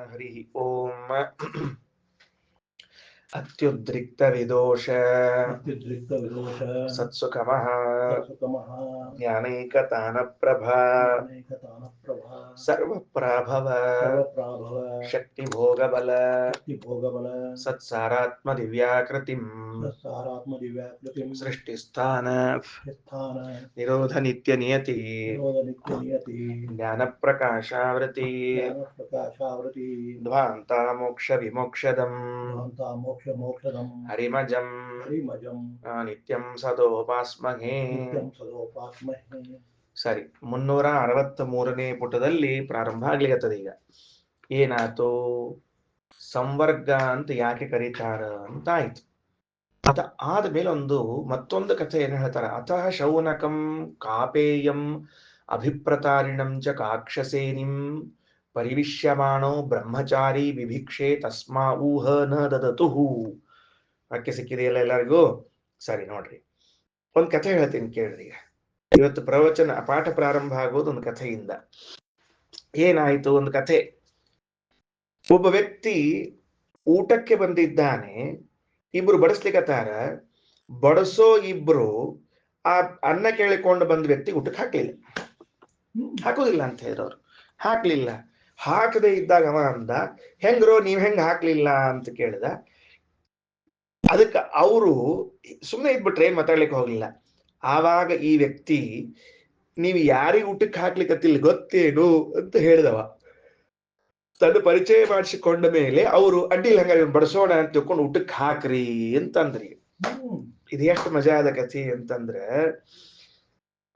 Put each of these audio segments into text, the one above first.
ಹರಿ ಓಂ ಅತ್ಯುದ್ರಿಕ್ತ ವಿದೋಷ ಸತ್ಸುಖಮಃ ಜ್ಞಾನೈಕತಾನ ಪ್ರಭಾ ಸರ್ವಪ್ರಾಭವ ಶಕ್ತಿ ಭೋಗಬಲ ಸತ್ಸಾರಾತ್ಮ ದಿವ್ಯಾಕೃತಿಂ ಸೃಷ್ಟಿಸ್ಥಾನ ನಿರೋಧ ನಿತ್ಯ ನಿಯತಿ ಜ್ಞಾನ ಪ್ರಕಾಶಾವೃತಿ ಧ್ವಾಂತ ಮೋಕ್ಷ ವಿಮೋಕ್ಷದಂ ಹರಿಮಜಂ ನಿತ್ಯಂ ಸದೋಪಾಸ್ಮಹೇ. ಸರಿ, 363ನೇ ಪುಟದಲ್ಲಿ ಪ್ರಾರಂಭ ಆಗ್ಲಿಕತ್ತದ. ಈಗ ಏನಾಯ್ತು? ಸಂವರ್ಗ ಅಂತ ಯಾಕೆ ಕರೀತಾರ ಅಂತ ಆಯ್ತು. ಅದ ಆದ್ಮೇಲೆ ಮತ್ತೊಂದು ಕಥೆ ಏನ್ ಹೇಳ್ತಾರ. ಅತಃ ಶೌನಕಂ ಕಾಪೇಯಂ ಅಭಿಪ್ರತಾರಿಣಂ ಚ ಕಾಕ್ಷಸೇನಿಂ ಪರಿವಿಶ್ಯಮಾಣೋ ಬ್ರಹ್ಮಚಾರಿ ವಿಭಿಕ್ಷೆ ತಸ್ಮಾ ಊಹ ನ ದದತು. ವಾಕ್ಯ ಸಿಕ್ಕಿದೆಯಲ್ಲ ಎಲ್ಲರಿಗೂ? ಸರಿ ನೋಡ್ರಿ, ಒಂದ್ ಕಥೆ ಹೇಳ್ತೀನಿ ಕೇಳ್ರಿ. ಇವತ್ತು ಪ್ರವಚನ ಪಾಠ ಪ್ರಾರಂಭ ಆಗೋದು ಒಂದು ಕಥೆಯಿಂದ. ಏನಾಯ್ತು? ಒಂದು ಕಥೆ. ಒಬ್ಬ ವ್ಯಕ್ತಿ ಊಟಕ್ಕೆ ಬಂದಿದ್ದಾನೆ. ಇಬ್ರು ಬಡಿಸ್ಲಿಕ್ಕತ್ತಾರ. ಬಡಿಸೋ ಇಬ್ರು ಆ ಅನ್ನ ಕೇಳಿಕೊಂಡು ಬಂದ ವ್ಯಕ್ತಿ ಊಟಕ್ಕೆ ಹಾಕೋದಿಲ್ಲ ಅಂತ ಹೇಳಿದವ್ರು. ಹಾಕ್ಲಿಲ್ಲ. ಹಾಕದೆ ಇದ್ದಾಗ ಅವ ಅಂದ, ಹೆಂಗ್ರೋ ನೀವ್ ಹೆಂಗ್ ಹಾಕ್ಲಿಲ್ಲ ಅಂತ ಕೇಳಿದ. ಅದಕ್ಕೆ ಅವರು ಸುಮ್ಮನೆ ಇದ್ಬಿಟ್ರೆ ಏನ್ ಮಾತಾಡ್ಲಿಕ್ಕೆ ಹೋಗ್ಲಿಲ್ಲ. ಆವಾಗ ಈ ವ್ಯಕ್ತಿ, ನೀವು ಯಾರಿಗೆ ಊಟಕ್ಕೆ ಹಾಕ್ಲಿಕ್ಕತ್ತಿಲ್ಲ ಗೊತ್ತೇನು ಅಂತ ಹೇಳಿದವ. ತನ್ನ ಪರಿಚಯ ಮಾಡಿಸಿಕೊಂಡ ಮೇಲೆ ಅವರು ಅಡ್ಡಿಲ್ಲ ಹಂಗಾರೆ ಬಡಿಸೋಣ ಅಂತ ತಿಳ್ಕೊಂಡು ಊಟಕ್ಕೆ ಹಾಕ್ರಿ ಅಂತಂದ್ರಿ. ಇದು ಎಷ್ಟು ಮಜಾ ಆದ ಕಥೆ ಅಂತಂದ್ರೆ,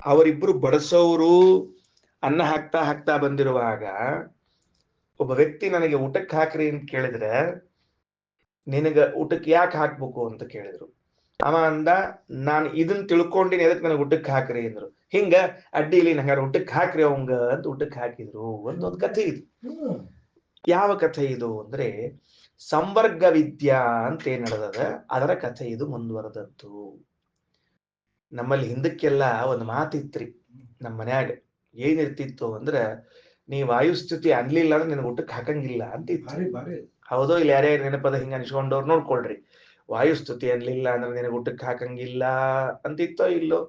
ಅವರಿಬ್ರು ಬಡಿಸೋರು ಅನ್ನ ಹಾಕ್ತಾ ಹಾಕ್ತಾ ಬಂದಿರುವಾಗ ಒಬ್ಬ ವ್ಯಕ್ತಿ ನನಗೆ ಊಟಕ್ಕೆ ಹಾಕ್ರಿ ಅಂತ ಕೇಳಿದ್ರೆ, ನಿನಗ ಊಟಕ್ಕೆ ಯಾಕೆ ಹಾಕ್ಬೇಕು ಅಂತ ಕೇಳಿದ್ರು. ಅವ ಅಂದ, ನಾನು ಇದನ್ನ ತಿಳ್ಕೊಂಡಿನಿ, ಅದಕ್ಕೆ ನನಗೆ ಊಟಕ್ಕೆ ಹಾಕ್ರಿ ಅಂದ್ರು. ಹಿಂಗ ಅಡ್ಡಿಲಿ ನಂಗಾರ ಊಟಕ್ಕೆ ಹಾಕ್ರಿ ಅವಂಗ ಅಂತ ಊಟಕ್ಕೆ ಹಾಕಿದ್ರು. ಒಂದೊಂದು ಕಥೆ ಇದು. ಯಾವ ಕಥೆ ಇದು ಅಂದ್ರೆ, ಸಂವರ್ಗ ವಿದ್ಯಾ ಅಂತ ಏನ್ ನಡೆದದ ಅದರ ಕಥೆ ಇದು ಮುಂದುವರೆದದ್ದು. ನಮ್ಮಲ್ಲಿ ಹಿಂದಕ್ಕೆಲ್ಲ ಒಂದು ಮಾತಿತ್ರಿ ನಮ್ಮ ಮನ್ಯಾಗ. ಏನಿರ್ತಿತ್ತು ಅಂದ್ರೆ, ನೀ ವಾಯುಸ್ಥಿತಿ ಅನ್ಲಿಲ್ಲ ಅಂದ್ರೆ ನಿನಗೆ ಊಟಕ್ಕೆ ಹಾಕಂಗಿಲ್ಲ ಅಂತ ಇತ್ತು. ಹೌದೋ ಇಲ್ಲ ಯಾರ್ಯಾರು ನೆನಪದ ಹಿಂಗ ಅನ್ಸ್ಕೊಂಡವ್ರು ನೋಡ್ಕೊಳ್ರಿ. ವಾಯುಸ್ತುತಿ ಅನ್ಲಿಲ್ಲ ಅಂದ್ರೆ ನಿನಗೆ ಊಟಕ್ಕೆ ಹಾಕಂಗಿಲ್ಲ ಅಂತಿತ್ತೋ ಇಲ್ಲೋ?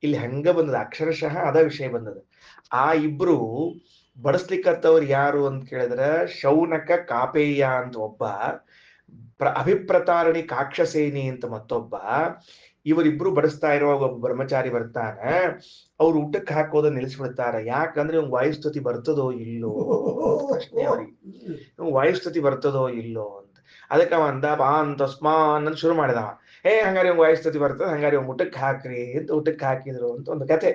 ಇಲ್ಲಿ ಹಂಗ ಬಂದದ, ಅಕ್ಷರಶಃ ಅದ ವಿಷಯ ಬಂದದ. ಆ ಇಬ್ರು ಬಡಿಸ್ಲಿಕ್ಕತ್ತವ್ರು ಯಾರು ಅಂತ ಕೇಳಿದ್ರೆ, ಶೌನಕ ಕಾಪೇಯ ಅಂತ ಒಬ್ಬ, ಅಭಿಪ್ರತಾರಣಿ ಕಾಕ್ಷಸೇನಿ ಅಂತ ಮತ್ತೊಬ್ಬ. ಇವರಿಬ್ರು ಬಡಿಸ್ತಾ ಇರುವಾಗ ಒಬ್ಬ ಬ್ರಹ್ಮಚಾರಿ ಬರ್ತಾನೆ. ಅವ್ರು ಊಟಕ್ಕೆ ಹಾಕೋದ ನಿಲ್ಲಿಸ್ಬಿಡ್ತಾರ. ಯಾಕಂದ್ರೆ ಇವ್ನು ವಾಯುಸ್ತುತಿ ಬರ್ತದೋ ಇಲ್ಲೋ ಪ್ರಶ್ನೆ ಅವ್ರಿಗೆ. ಇವ್ ವಾಯುಸ್ತುತಿ ಬರ್ತದೋ ಇಲ್ಲೋ ಅಂತ. ಅದಕ್ಕೆ ಅವ ಅಂದ, ಬಾ ಅಂತ ಸ್ಮಾನ್ ಅಂತ ಶುರು ಮಾಡಿದವ. ಹಂಗಾರಿ ಇವ್ ವಾಯುಸ್ತುತಿ ಬರ್ತದ, ಹಂಗಾರಿ ಇವ್ ಊಟಕ್ಕೆ ಹಾಕ್ರಿ ಅಂತ ಊಟಕ್ಕೆ ಹಾಕಿದ್ರು ಅಂತ ಒಂದು ಕಥೆ.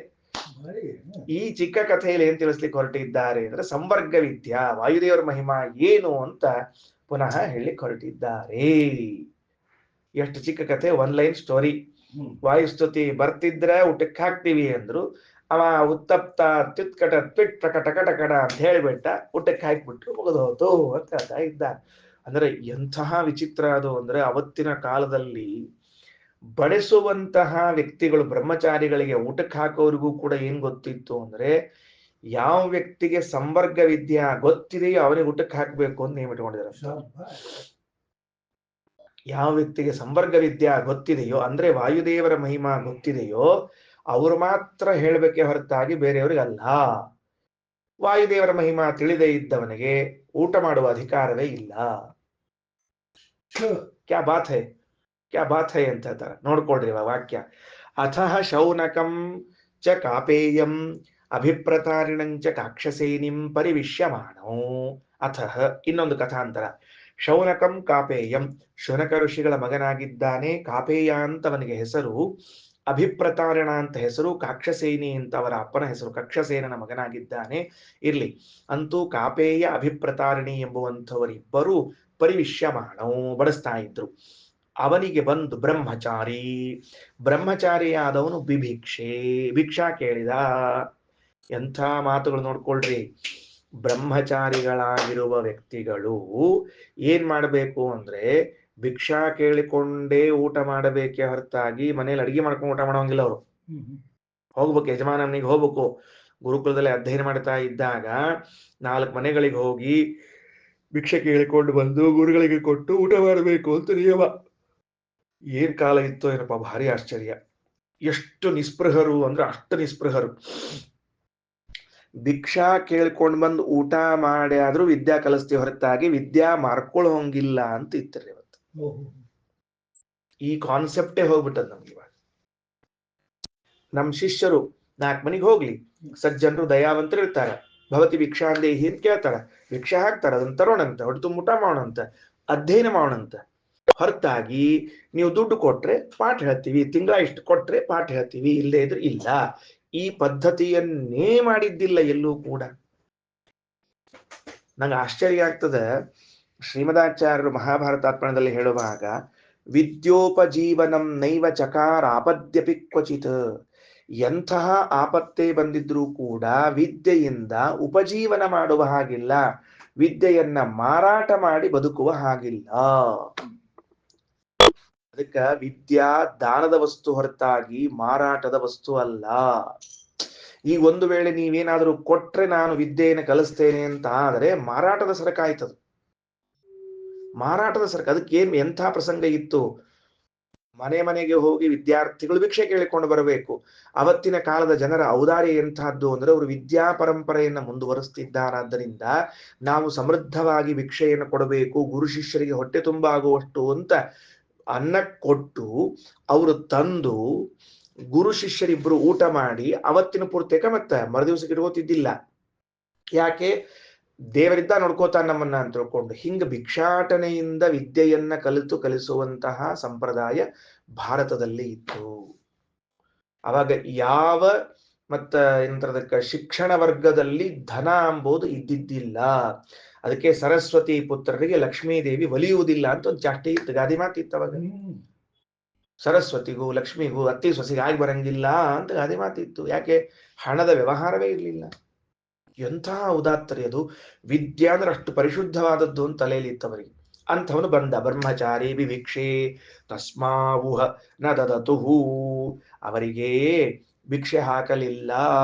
ಈ ಚಿಕ್ಕ ಕಥೆಯಲ್ಲಿ ಏನ್ ತಿಳಿಸ್ಲಿಕ್ಕೆ ಹೊರಟಿದ್ದಾರೆ ಅಂದ್ರೆ, ಸಂವರ್ಗ ವಿದ್ಯಾ, ವಾಯುದೇವರ ಮಹಿಮಾ ಏನು ಅಂತ ಪುನಃ ಹೇಳಲಿಕ್ಕೆ ಹೊರಟಿದ್ದಾರೆ. ಎಷ್ಟು ಚಿಕ್ಕ ಕಥೆ, ಒನ್ ಲೈನ್ ಸ್ಟೋರಿ. ವಾಯುಸ್ತುತಿ ಬರ್ತಿದ್ರೆ ಊಟಕ್ಕೆ ಹಾಕ್ತೀವಿ ಅಂದ್ರು. ಅವ ಉತ್ತಪ್ತ ಅತ್ಯುತ್ಕಟ ತ್ವಿಟ್ ಟಕಟಕಟಕಟ ಅಂತ ಹೇಳ್ಬಿಟ್ಟ, ಊಟಕ್ಕೆ ಹಾಕ್ಬಿಟ್ರು, ಮುಗಿದೋತು ಅಂತ ಹೇಳ್ತಾ ಇದ್ದ. ಅಂದ್ರೆ ಎಂತಹ ವಿಚಿತ್ರ ಅದು ಅಂದ್ರೆ, ಅವತ್ತಿನ ಕಾಲದಲ್ಲಿ ಬಡಿಸುವಂತಹ ವ್ಯಕ್ತಿಗಳು ಬ್ರಹ್ಮಚಾರಿಗಳಿಗೆ ಊಟಕ್ಕೆ ಹಾಕೋರಿಗೂ ಕೂಡ ಏನ್ ಗೊತ್ತಿತ್ತು ಅಂದ್ರೆ, ಯಾವ ವ್ಯಕ್ತಿಗೆ ಸಂವರ್ಗ ವಿದ್ಯಾ ಗೊತ್ತಿದೆಯೋ ಅವನಿಗೆ ಊಟಕ್ಕೆ ಹಾಕ್ಬೇಕು ಅಂತ ನೇಮ್ ಇಟ್ಕೊಂಡಿದ್ದಾರೆ. ಯಾವ ವ್ಯಕ್ತಿಗೆ ಸಂವರ್ಗ ವಿದ್ಯಾ ಗೊತ್ತಿದೆಯೋ ಅಂದ್ರೆ ವಾಯುದೇವರ ಮಹಿಮಾ ಗೊತ್ತಿದೆಯೋ ಅವರು ಮಾತ್ರ ಹೇಳಬೇಕೆ ಹೊರತಾಗಿ ಬೇರೆಯವ್ರಿಗೆ ಅಲ್ಲ. ವಾಯುದೇವರ ಮಹಿಮಾ ತಿಳಿದೇ ಇದ್ದವನಿಗೆ ಊಟ ಮಾಡುವ ಅಧಿಕಾರವೇ ಇಲ್ಲ. ಕ್ಯಾ ಬಾತ್ ಹೈ, ಕ್ಯಾ ಬಾತ್ ಹೈ ಅಂತ ಹೇಳ್ತಾರೆ. ನೋಡ್ಕೊಳ್ರಿ ವಾಕ್ಯ. ಅಥಃ ಶೌನಕಂ ಚ ಕಾಪೇಯಂ ಅಭಿಪ್ರತಾರಿಣಂಚ ಕಾಕ್ಷಸೇನಿಂ ಪರಿವಿಶ್ಯಮಾಣೋ. ಅಥಃ ಇನ್ನೊಂದು ಕಥಾಂತರ. ಶೌನಕಂ ಕಾಪೇಯಂ, ಶೌನಕ ಋಷಿಗಳ ಮಗನಾಗಿದ್ದಾನೆ. ಕಾಪೇಯ ಅಂತ ಅವನಿಗೆ ಹೆಸರು. ಅಭಿಪ್ರತಾರಣ ಅಂತ ಹೆಸರು. ಕಾಕ್ಷಸೇನಿ ಅಂತ ಅವರ ಅಪ್ಪನ ಹೆಸರು. ಕಕ್ಷಸೇನನ ಮಗನಾಗಿದ್ದಾನೆ. ಇರ್ಲಿ, ಅಂತೂ ಕಾಪೇಯ ಅಭಿಪ್ರತಾರಿಣಿ ಎಂಬುವಂಥವರಿಬ್ಬರು ಪರಿವಿಶ್ಯಮಾಣೋ ಬಡಿಸ್ತಾ ಇದ್ರು. ಅವನಿಗೆ ಬಂದು ಬ್ರಹ್ಮಚಾರಿ, ಬ್ರಹ್ಮಚಾರಿಯಾದವನು ಬಿಭಿಕ್ಷೆ, ಭಿಕ್ಷಾ ಕೇಳಿದ. ಎಂಥ ಮಾತುಗಳು ನೋಡ್ಕೊಳ್ರಿ. ಬ್ರಹ್ಮಚಾರಿಗಳಾಗಿರುವ ವ್ಯಕ್ತಿಗಳು ಏನ್ ಮಾಡಬೇಕು ಅಂದ್ರೆ, ಭಿಕ್ಷಾ ಕೇಳಿಕೊಂಡೇ ಊಟ ಮಾಡಬೇಕೆ ಹೊರತಾಗಿ ಮನೇಲಿ ಅಡಿಗೆ ಮಾಡ್ಕೊಂಡು ಊಟ ಮಾಡೋಂಗಿಲ್ಲ. ಅವರು ಹೋಗ್ಬೇಕು, ಯಜಮಾನ ಮನೆಗೆ ಹೋಗ್ಬೇಕು. ಗುರುಕುಲದಲ್ಲಿ ಅಧ್ಯಯನ ಮಾಡ್ತಾ ಇದ್ದಾಗ 4 ಮನೆಗಳಿಗೆ ಹೋಗಿ ಭಿಕ್ಷೆ ಕೇಳಿಕೊಂಡು ಬಂದು ಗುರುಗಳಿಗೆ ಕೊಟ್ಟು ಊಟ ಮಾಡಬೇಕು ಅಂತ ನಿಯಮ. ಏನ್ ಕಾಲ ಇತ್ತೋ ಏನಪ್ಪ, ಭಾರಿ ಆಶ್ಚರ್ಯ. ಎಷ್ಟು ನಿಸ್ಪೃಹರು ಅಂದ್ರೆ ಅಷ್ಟು ನಿಸ್ಪೃಹರು. ಭಿಕ್ಷಾ ಕೇಳ್ಕೊಂಡ್ ಬಂದು ಊಟ ಮಾಡಿ ಆದ್ರೂ ವಿದ್ಯಾ ಕಲಿಸ್ತೀವಿ ಹೊರತಾಗಿ ವಿದ್ಯಾ ಮಾರ್ಕೊಳ್ಳೋಂಗಿಲ್ಲ ಅಂತ ಇತ್ತರಿ ಇವತ್ತು. ಈ ಕಾನ್ಸೆಪ್ಟೇ ಹೋಗ್ಬಿಟ್ಟದ್ ನಮ್ಗೆ ಇವಾಗ. ನಮ್ ಶಿಷ್ಯರು 4 ಮನೆಗೆ ಹೋಗ್ಲಿ, ಸಜ್ಜನರು ದಯಾವಂತರು ಇರ್ತಾರೆ, ಭವತಿ ಭಿಕ್ಷಾಂದೇಹಿ ಅಂತ ಕೇಳ್ತಾರ, ಭಿಕ್ಷಾ ಹಾಕ್ತಾರ, ಅದನ್ನ ತರೋಣಂತ, ಹೊಟ್ಟು ಊಟ ಮಾಡೋಣಂತ, ಅಧ್ಯಯನ ಮಾಡೋಣಂತ. ಹೊರತಾಗಿ ನೀವು ದುಡ್ಡು ಕೊಟ್ರೆ ಪಾಠ ಹೇಳ್ತೀವಿ, ತಿಂಗಳ ಇಷ್ಟು ಕೊಟ್ರೆ ಪಾಠ ಹೇಳ್ತೀವಿ, ಇಲ್ಲೇ ಇದ್ರೆ ಇಲ್ಲ. ಈ ಪದ್ಧತಿಯನ್ನೇ ಮಾಡಿದ್ದಿಲ್ಲ ಎಲ್ಲೂ ಕೂಡ. ನಂಗೆ ಆಶ್ಚರ್ಯ ಆಗ್ತದೆ, ಶ್ರೀಮದಾಚಾರ್ಯರು ಮಹಾಭಾರತಾತ್ಮಣದಲ್ಲಿ ಹೇಳುವಾಗ ವಿದ್ಯೋಪಜೀವನಂ ನೈವ ಚಕಾರ ಆಪದ್ಯಪಿ ಕ್ವಚಿತ್. ಎಂತಹ ಆಪತ್ತೇ ಬಂದಿದ್ರೂ ಕೂಡ ವಿದ್ಯೆಯಿಂದ ಉಪಜೀವನ ಮಾಡುವ ಹಾಗಿಲ್ಲ, ವಿದ್ಯೆಯನ್ನ ಮಾರಾಟ ಮಾಡಿ ಬದುಕುವ ಹಾಗಿಲ್ಲ. ಅದಕ್ಕ ವಿದ್ಯಾ ದಾನದ ವಸ್ತು ಹೊರತಾಗಿ ಮಾರಾಟದ ವಸ್ತು ಅಲ್ಲ. ಈಗ ಒಂದು ವೇಳೆ ನೀವೇನಾದ್ರೂ ಕೊಟ್ರೆ ನಾನು ವಿದ್ಯೆಯನ್ನು ಕಲಿಸ್ತೇನೆ ಅಂತ ಆದರೆ ಮಾರಾಟದ ಸರಕಾಯ್ತದ, ಮಾರಾಟದ ಸರಕು. ಅದಕ್ಕೇನ್ ಎಂಥ ಪ್ರಸಂಗ ಇತ್ತು, ಮನೆ ಮನೆಗೆ ಹೋಗಿ ವಿದ್ಯಾರ್ಥಿಗಳು ಭಿಕ್ಷೆ ಕೇಳಿಕೊಂಡು ಬರಬೇಕು. ಅವತ್ತಿನ ಕಾಲದ ಜನರ ಔದಾರ್ಯ ಎಂತಹದ್ದು ಅಂದ್ರೆ ಅವರು ವಿದ್ಯಾ ಪರಂಪರೆಯನ್ನ ಮುಂದುವರಿಸ್ತಿದ್ದಾರಾದ್ದರಿಂದ ನಾವು ಸಮೃದ್ಧವಾಗಿ ಭಿಕ್ಷೆಯನ್ನು ಕೊಡಬೇಕು, ಗುರು ಶಿಷ್ಯರಿಗೆ ಹೊಟ್ಟೆ ತುಂಬಾಗುವಷ್ಟು ಅಂತ ಅನ್ನ ಕೊಟ್ಟು ಅವರು ತಂದು ಗುರು ಶಿಷ್ಯರಿಬ್ರು ಊಟ ಮಾಡಿ ಅವತ್ತಿನ ಪೂರ್ತಿಕ ಮತ್ತೆ ಮರುದಿವಸಕ್ಕೆ ಇಟ್ಕೋತಿದ್ದಿಲ್ಲ. ಯಾಕೆ? ದೇವರಿದ್ದ ನೋಡ್ಕೋತಾನ ನಮ್ಮನ್ನ ಅಂತ ತಿಳ್ಕೊಂಡು. ಹಿಂಗ ಭಿಕ್ಷಾಟನೆಯಿಂದ ವಿದ್ಯೆಯನ್ನ ಕಲಿಸುವಂತಹ ಸಂಪ್ರದಾಯ ಭಾರತದಲ್ಲಿ ಇತ್ತು. ಅವಾಗ ಯಾವ ಮತ್ತ ಏನಂತದಕ್ಕ ಶಿಕ್ಷಣ ವರ್ಗದಲ್ಲಿ ಧನ ಎಂಬುದು ಇದ್ದಿದ್ದಿಲ್ಲ. ಅದಕ್ಕೆ ಸರಸ್ವತಿ ಪುತ್ರರಿಗೆ ಲಕ್ಷ್ಮೀದೇವಿ ಒಲಿಯುವುದಿಲ್ಲ ಅಂತ ಒಂದು ಚಾಟಿ ಇತ್ತು, ಗಾದಿ ಮಾತಿತ್ತು ಅವಾಗ. ಸರಸ್ವತಿಗೂ ಲಕ್ಷ್ಮಿಗೂ ಅತ್ತಿ ಸೊಸೆಗೆ ಆಗಿ ಬರಂಗಿಲ್ಲ ಅಂತ ಗಾದಿ ಮಾತಿತ್ತು. ಯಾಕೆ? ಹಣದ ವ್ಯವಹಾರವೇ ಇರಲಿಲ್ಲ. ಎಂತಹ ಉದಾತ್ತರಿ ಅದು. ವಿದ್ಯಾ ಅಂದ್ರೆ ಅಷ್ಟು ಪರಿಶುದ್ಧವಾದದ್ದು ಅಂತ ತಲೆಯಲ್ಲಿ ಇತ್ತವರಿಗೆ. ಅಂಥವನು ಬಂದ, ಬ್ರಹ್ಮಚಾರಿ ವಿವಿಕ್ಷೆ ತಸ್ಮಾವುಹ ನ ದದತುಹು. ಅವರಿಗೆ ಭಿಕ್ಷೆ ಹಾಕಲಿಲ್ಲ,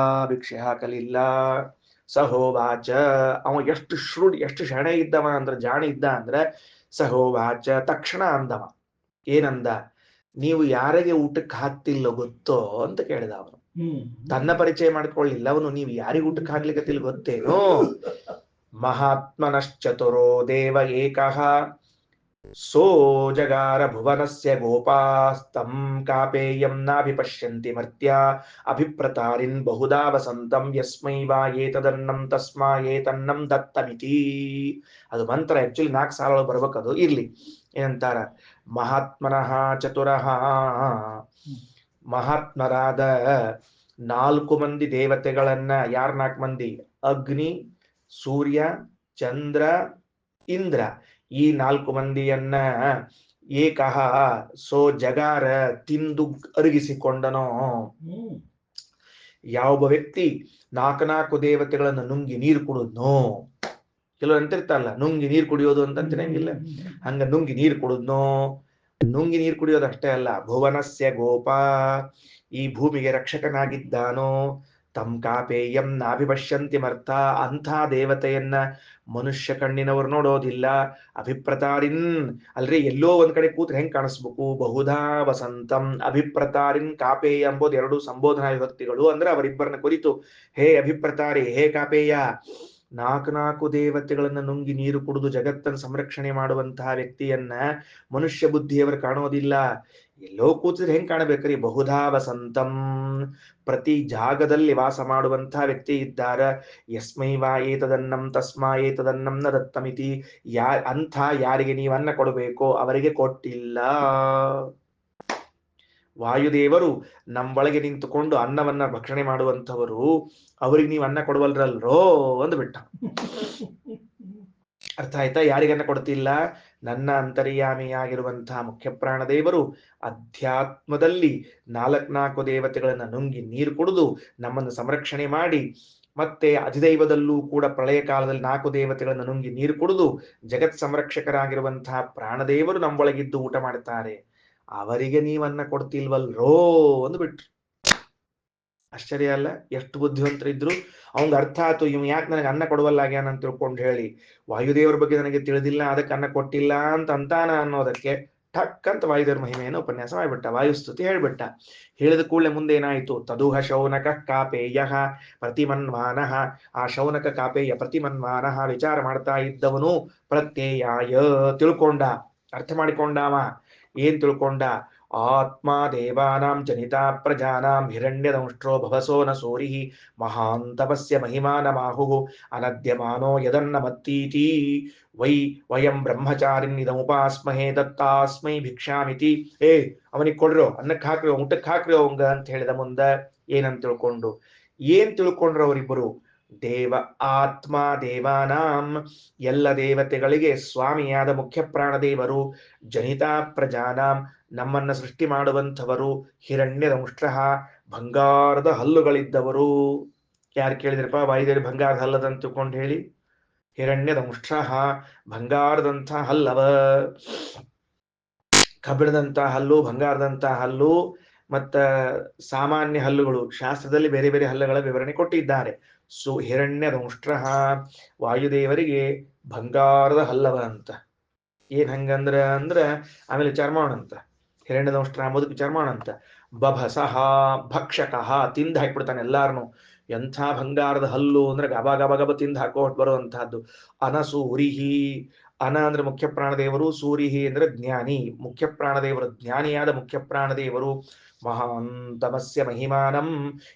ಭಿಕ್ಷೆ ಹಾಕಲಿಲ್ಲ. ಸಹೋವಾಚ, ಅವ ಎಷ್ಟು ಎಷ್ಟು ಶಣೆ ಇದ್ದವ ಅಂದ್ರೆ, ಜಾಣ ಇದ್ದ ಅಂದ್ರೆ, ಸಹೋವಾಚ ತಕ್ಷಣ ಅಂದವ. ಏನಂದ? ನೀವು ಯಾರಿಗೆ ಊಟಕ್ಕೆ ಹಾಕ್ತಿಲ್ಲ ಗೊತ್ತೋ ಅಂತ ಕೇಳಿದ ಅವನು. ತನ್ನ ಪರಿಚಯ ಮಾಡ್ಕೊಳ್ಳಿಲ್ಲ ಅವನು. ನೀವು ಯಾರಿಗೆ ಊಟಕ್ಕೆ ಹಾಕ್ಲಿಕ್ಕತ್ತಿಲ್ಲ ಗೊತ್ತೇನೋ? ಮಹಾತ್ಮನಶ್ಚತುರೋ ದೇವ ಏಕಃ ಸೋ ಜಗಾರ ಭುವನಸ್ಯ ಗೋಪಾಸ್ತಂ ಕಾಪೇಯಂ ನಾಭಿಪಶ್ಯಂತಿ ಮರ್ತ್ಯ ಅಭಿಪ್ರತಾರಿನ್ ಬಹುಧಾ ವಸಂತಂ ಯಸ್ಮೈ ವಾ ಏತದನ್ನಂ ತಸ್ಮಾ ಏತನ್ನಂ ದತ್ತಮಿತಿ. ಅದು ಮಂತ್ರ ಆಕ್ಚುಲಿ 4 ಸಾಲ ಬರ್ಬೇಕದು. ಇರ್ಲಿ, ಏನಂತಾರ? ಮಹಾತ್ಮನಃ ಚತುರಃ, ಮಹಾತ್ಮರಾದ 4 ಮಂದಿ ದೇವತೆಗಳನ್ನ. ಯಾರ್ 4 ಮಂದಿ? ಅಗ್ನಿ, ಸೂರ್ಯ, ಚಂದ್ರ, ಇಂದ್ರ. ಈ 4 ಮಂದಿಯನ್ನ ಏಕಃ ಸೋ ಜಗಾರ ತಿಂದು ಅರಗಿಸಿಕೊಂಡನೋ. ಯಾವೊಬ್ಬ ವ್ಯಕ್ತಿ 4 ದೇವತೆಗಳನ್ನು ನುಂಗಿ ನೀರು ಕುಡಿದ್ನೋ, ಕೆಲವರು ಅಂತಿರ್ತಾರಲ್ಲ ನುಂಗಿ ನೀರು ಕುಡಿಯೋದು ಅಂತ ಅಂತಿರಂಗಿಲ್ಲ, ಹಂಗ ನುಂಗಿ ನೀರು ಕುಡಿದ್ನೋ. ನುಂಗಿ ನೀರು ಕುಡಿಯೋದು ಅಷ್ಟೇ ಅಲ್ಲ, ಭುವನಸ್ಯ ಗೋಪ, ಈ ಭೂಮಿಗೆ ರಕ್ಷಕನಾಗಿದ್ದಾನೋ. ತಂ ಕಾಪೇಯಂ ನಾಭಿಪಶ್ಯಂತಿ ಮರ್ಥ, ಅಂಥ ದೇವತೆಯನ್ನ ಮನುಷ್ಯ ಕಣ್ಣಿನವರು ನೋಡೋದಿಲ್ಲ. ಅಭಿಪ್ರತಾರಿನ್, ಅಲ್ರಿ ಎಲ್ಲೋ ಒಂದ್ ಕಡೆ ಕೂತ್ರೆ ಹೆಂಗ್ ಕಾಣಿಸ್ಬೇಕು? ಬಹುಧಾ ವಸಂತಂ. ಅಭಿಪ್ರತಾರಿನ್ ಕಾಪೇಯ ಎಂಬುದು 2 ಸಂಬೋಧನಾ ವಿಭಕ್ತಿಗಳು. ಅಂದ್ರೆ ಅವರಿಬ್ಬರನ್ನ ಕುರಿತು, ಹೇ ಅಭಿಪ್ರತಾರಿ, ಹೇ ಕಾಪೇಯ, 4 ದೇವತೆಗಳನ್ನ ನುಂಗಿ ನೀರು ಕುಡಿದು ಜಗತ್ತನ್ನು ಸಂರಕ್ಷಣೆ ಮಾಡುವಂತಹ ವ್ಯಕ್ತಿಯನ್ನ ಮನುಷ್ಯ ಬುದ್ಧಿಯವರು ಕಾಣೋದಿಲ್ಲ. ಎಲ್ಲೋ ಕೂತಿದ್ರೆ ಹೆಂಗ್ ಕಾಣಬೇಕ್ರಿ? ಬಹುಧಾ ವಸಂತಂ, ಪ್ರತಿ ಜಾಗದಲ್ಲಿ ವಾಸ ಮಾಡುವಂತಹ ವ್ಯಕ್ತಿ ಇದ್ದಾರ. ಯಸ್ಮೈ ವಾ ಏತದನ್ನಂ ತಸ್ಮಾ ಏತದನ್ನಂ ನ ದತ್ತಮಿತಿ. ಅಂಥ ಯಾರಿಗೆ ನೀವು ಅನ್ನ ಕೊಡಬೇಕೋ ಅವರಿಗೆ ಕೊಟ್ಟಿಲ್ಲ. ವಾಯುದೇವರು ನಮ್ಮೊಳಗೆ ನಿಂತುಕೊಂಡು ಅನ್ನವನ್ನ ಭಕ್ಷಣೆ ಮಾಡುವಂಥವರು, ಅವ್ರಿಗೆ ನೀವು ಅನ್ನ ಕೊಡವಲ್ರಲ್ರೋ ಅಂದ್ಬಿಟ್ಟ. ಅರ್ಥ ಆಯ್ತಾ? ಯಾರಿಗನ್ನ ಕೊಡ್ತಿಲ್ಲ? ನನ್ನ ಅಂತರ್ಯಾಮಿಯಾಗಿರುವಂತಹ ಮುಖ್ಯ ಪ್ರಾಣದೇವರು ಅಧ್ಯಾತ್ಮದಲ್ಲಿ 4 ದೇವತೆಗಳನ್ನ ನುಂಗಿ ನೀರು ಕುಡಿದು ನಮ್ಮನ್ನು ಸಂರಕ್ಷಣೆ ಮಾಡಿ, ಮತ್ತೆ ಅಧಿದೈವದಲ್ಲೂ ಕೂಡ ಪ್ರಳಯ ಕಾಲದಲ್ಲಿ 4 ದೇವತೆಗಳನ್ನ ನುಂಗಿ ನೀರು ಕುಡಿದು ಜಗತ್ ಸಂರಕ್ಷಕರಾಗಿರುವಂತಹ ಪ್ರಾಣದೇವರು ನಮ್ಮೊಳಗಿದ್ದು ಊಟ ಮಾಡ್ತಾರೆ. ಅವರಿಗೆ ನೀವನ್ನ ಕೊಡ್ತಿಲ್ವಲ್ರೋ ಅಂದ್ಬಿಟ್ರು. ಆಶ್ಚರ್ಯ ಅಲ್ಲ, ಎಷ್ಟು ಬುದ್ಧಿವಂತರಿದ್ರು. ಅವಂಗ ಅರ್ಥ ಆಯ್ತು, ಇವ್ ಯಾಕೆ ನನಗೆ ಅನ್ನ ಕೊಡುವಲ್ಲಾಗ್ಯಾನ ಅಂತ ತಿಳ್ಕೊಂಡು ಹೇಳಿ, ವಾಯುದೇವರ ಬಗ್ಗೆ ನನಗೆ ತಿಳಿದಿಲ್ಲ ಅದಕ್ಕೆ ಅನ್ನ ಕೊಟ್ಟಿಲ್ಲ ಅಂತ ಅಂತಾನ ಅನ್ನೋದಕ್ಕೆ ಠಕ್ ಅಂತ ವಾಯುದೇವರ ಮಹಿಮೆಯನ್ನು ಉಪನ್ಯಾಸ ಮಾಡಿಬಿಟ್ಟ, ವಾಯುಸ್ತುತಿ ಹೇಳ್ಬಿಟ್ಟ. ಹೇಳಿದ ಕೂಡಲೇ ಮುಂದೆ ಏನಾಯ್ತು, ತದುಹ ಶೌನಕ ಕಾಪೇಯ ಪ್ರತಿಮನ್ವಾನಃ. ಆ ಶೌನಕ ಕಾಪೇಯ ಪ್ರತಿಮನ್ವಾನಃ ವಿಚಾರ ಮಾಡ್ತಾ ಇದ್ದವನು ಪ್ರತ್ಯಯಾಯ ತಿಳ್ಕೊಂಡ, ಅರ್ಥ ಮಾಡಿಕೊಂಡವ. ಏನ್ ತಿಳ್ಕೊಂಡ, ಆತ್ಮ ದೇವಾನಾಂ ಜನಿತಾ ಪ್ರಜಾನಾಂ ಹಿರಣ್ಯದಂಷ್ಟ್ರೋ ಭವಸೋ ನ ಸೂರಿಃ ಮಹಾನ್ ತಪಸ್ಯ ಮಹಿಮಾನಮಾಹುಃ ಅನದ್ಯಮಾನೋ ಯದನ್ನ ಮತ್ತೀತಿ ವೈ ವಯಂ ಬ್ರಹ್ಮಚಾರಿಣಿದಮುಪಾಸ್ಮಹೇ ದತ್ತಾಸ್ಮೈ ಭಿಕ್ಷಾಮಿತಿ. ಏ ಅವನಿಗೆ ಕೊಡ್ರೋ, ಅನ್ನಕ್ಕೆ ಹಾಕ್ರಿ, ಊಟಕ್ಕೆ ಹಾಕ್ರಿ ಅವಂಗ ಅಂತ ಹೇಳಿದ ಮುಂದ ಏನಂತ ತಿಳ್ಕೊಂಡು, ಏನ್ ತಿಳ್ಕೊಂಡ್ರು ಅವರಿಬ್ಬರು, ದೇವ ಆತ್ಮ ದೇವಾನಾಂ ಎಲ್ಲ ದೇವತೆಗಳಿಗೆ ಸ್ವಾಮಿಯಾದ ಮುಖ್ಯ ಪ್ರಾಣದೇವರು, ಜನಿತಾ ಪ್ರಜಾನಾಂ ನಮ್ಮನ್ನ ಸೃಷ್ಟಿ ಮಾಡುವಂಥವರು, ಹಿರಣ್ಯದಂಷ್ಟ್ರ ಬಂಗಾರದ ಹಲ್ಲುಗಳಿದ್ದವರು. ಯಾರು ಕೇಳಿದ್ರಪ್ಪ ವಾಯುದೇವರು ಬಂಗಾರದ ಹಲ್ಲದಂತ ತಿಳ್ಕೊಂಡು ಹೇಳಿ, ಹಿರಣ್ಯದಂಷ್ಟ್ರ ಬಂಗಾರದಂಥ ಹಲ್ಲವ, ಕಬ್ಬಿಣದಂತ ಹಲ್ಲು, ಬಂಗಾರದಂತ ಹಲ್ಲು, ಮತ್ತ ಸಾಮಾನ್ಯ ಹಲ್ಲುಗಳು, ಶಾಸ್ತ್ರದಲ್ಲಿ ಬೇರೆ ಬೇರೆ ಹಲ್ಲುಗಳ ವಿವರಣೆ ಕೊಟ್ಟಿದ್ದಾರೆ. ಹಿರಣ್ಯದಂಷ್ಟ್ರ ವಾಯುದೇವರಿಗೆ ಬಂಗಾರದ ಹಲ್ಲವ ಅಂತ. ಏನ್ ಹಂಗಂದ್ರ ಆಮೇಲೆ ವಿಚಾರ ಮಾಡೋಣಂತ, ಹಿರಣ್ಯದಂಷ್ಟ್ರ ಅಂಬುದಕ್ಕೆ ವಿಚಾರ ಮಾಡೋಣಂತ. ಬಭಸಹ ಭಕ್ಷಕಃ ತಿಂದು ಹಾಕ್ಬಿಡ್ತಾನೆ ಎಲ್ಲಾರನು. ಎಂಥ ಬಂಗಾರದ ಹಲ್ಲು ಅಂದ್ರೆ ಗಬ ಗಬ ಗಬ ತಿಂದು ಹಾಕೋಟ್ ಬರುವಂತಹದ್ದು. ಅನಸೂರಿಹಿ, ಅನ ಅಂದ್ರೆ ಮುಖ್ಯ ಪ್ರಾಣದೇವರು, ಸೂರಿಹಿ ಅಂದ್ರೆ ಜ್ಞಾನಿ, ಮುಖ್ಯ ಪ್ರಾಣದೇವರು ಜ್ಞಾನಿಯಾದ ಮುಖ್ಯ ಪ್ರಾಣದೇವರು. ಮಹಾನ್ ತಮಸ್ಯ ಮಹಿಮಾನಂ,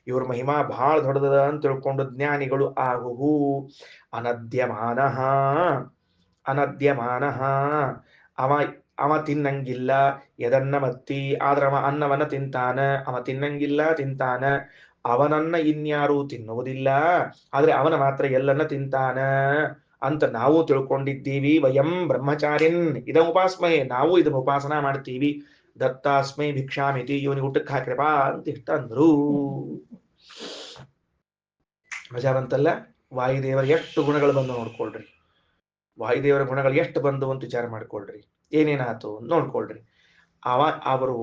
ಇವ್ರ ಮಹಿಮಾ ಬಹಳ ದೊಡ್ಡದ ಅಂತ ತಿಳ್ಕೊಂಡು ಜ್ಞಾನಿಗಳು ಆಗುವು. ಅನದ್ಯಮಾನಃ, ಅನದ್ಯಮಾನಃ ಅವ ಅವ ತಿನ್ನಂಗಿಲ್ಲ, ಎದನ್ನ ಮತ್ತಿ, ಆದ್ರ ಅವ ಅನ್ನವನ್ನ ತಿಂತಾನ, ಅವ ತಿನ್ನಂಗಿಲ್ಲ ತಿಂತಾನ, ಅವನನ್ನ ಇನ್ಯಾರೂ ತಿನ್ನುವುದಿಲ್ಲ, ಆದ್ರೆ ಅವನ ಮಾತ್ರ ಎಲ್ಲನ್ನ ತಿಂತಾನ ಅಂತ ನಾವು ತಿಳ್ಕೊಂಡಿದ್ದೀವಿ. ವಯಂ ಬ್ರಹ್ಮಚಾರಿನ್ ಇದಂ ಉಪಾಸ್ಮಹೇ, ನಾವು ಇದನ್ನ ಉಪಾಸನಾ ಮಾಡ್ತೀವಿ. ದತ್ತಾಸ್ಮೈ ಭಿಕ್ಷಾಮಿತಿ, ಇವನಿಗೆ ಊಟಕ್ಕೆ ಹಾಕ್ರಪಾ ಅಂತ ಇಷ್ಟ ಅಂದ್ರು. ಮಜಾ ಬಂತಲ್ಲ. ವಾಯುದೇವರ ಎಷ್ಟು ಗುಣಗಳು ಬಂದು ನೋಡ್ಕೊಳ್ರಿ, ವಾಯುದೇವರ ಗುಣಗಳು ಎಷ್ಟು ಬಂದು ಅಂತ ವಿಚಾರ ಮಾಡ್ಕೊಳ್ರಿ, ಏನೇನಾಯ್ತು ನೋಡ್ಕೊಳ್ರಿ. ಅವರು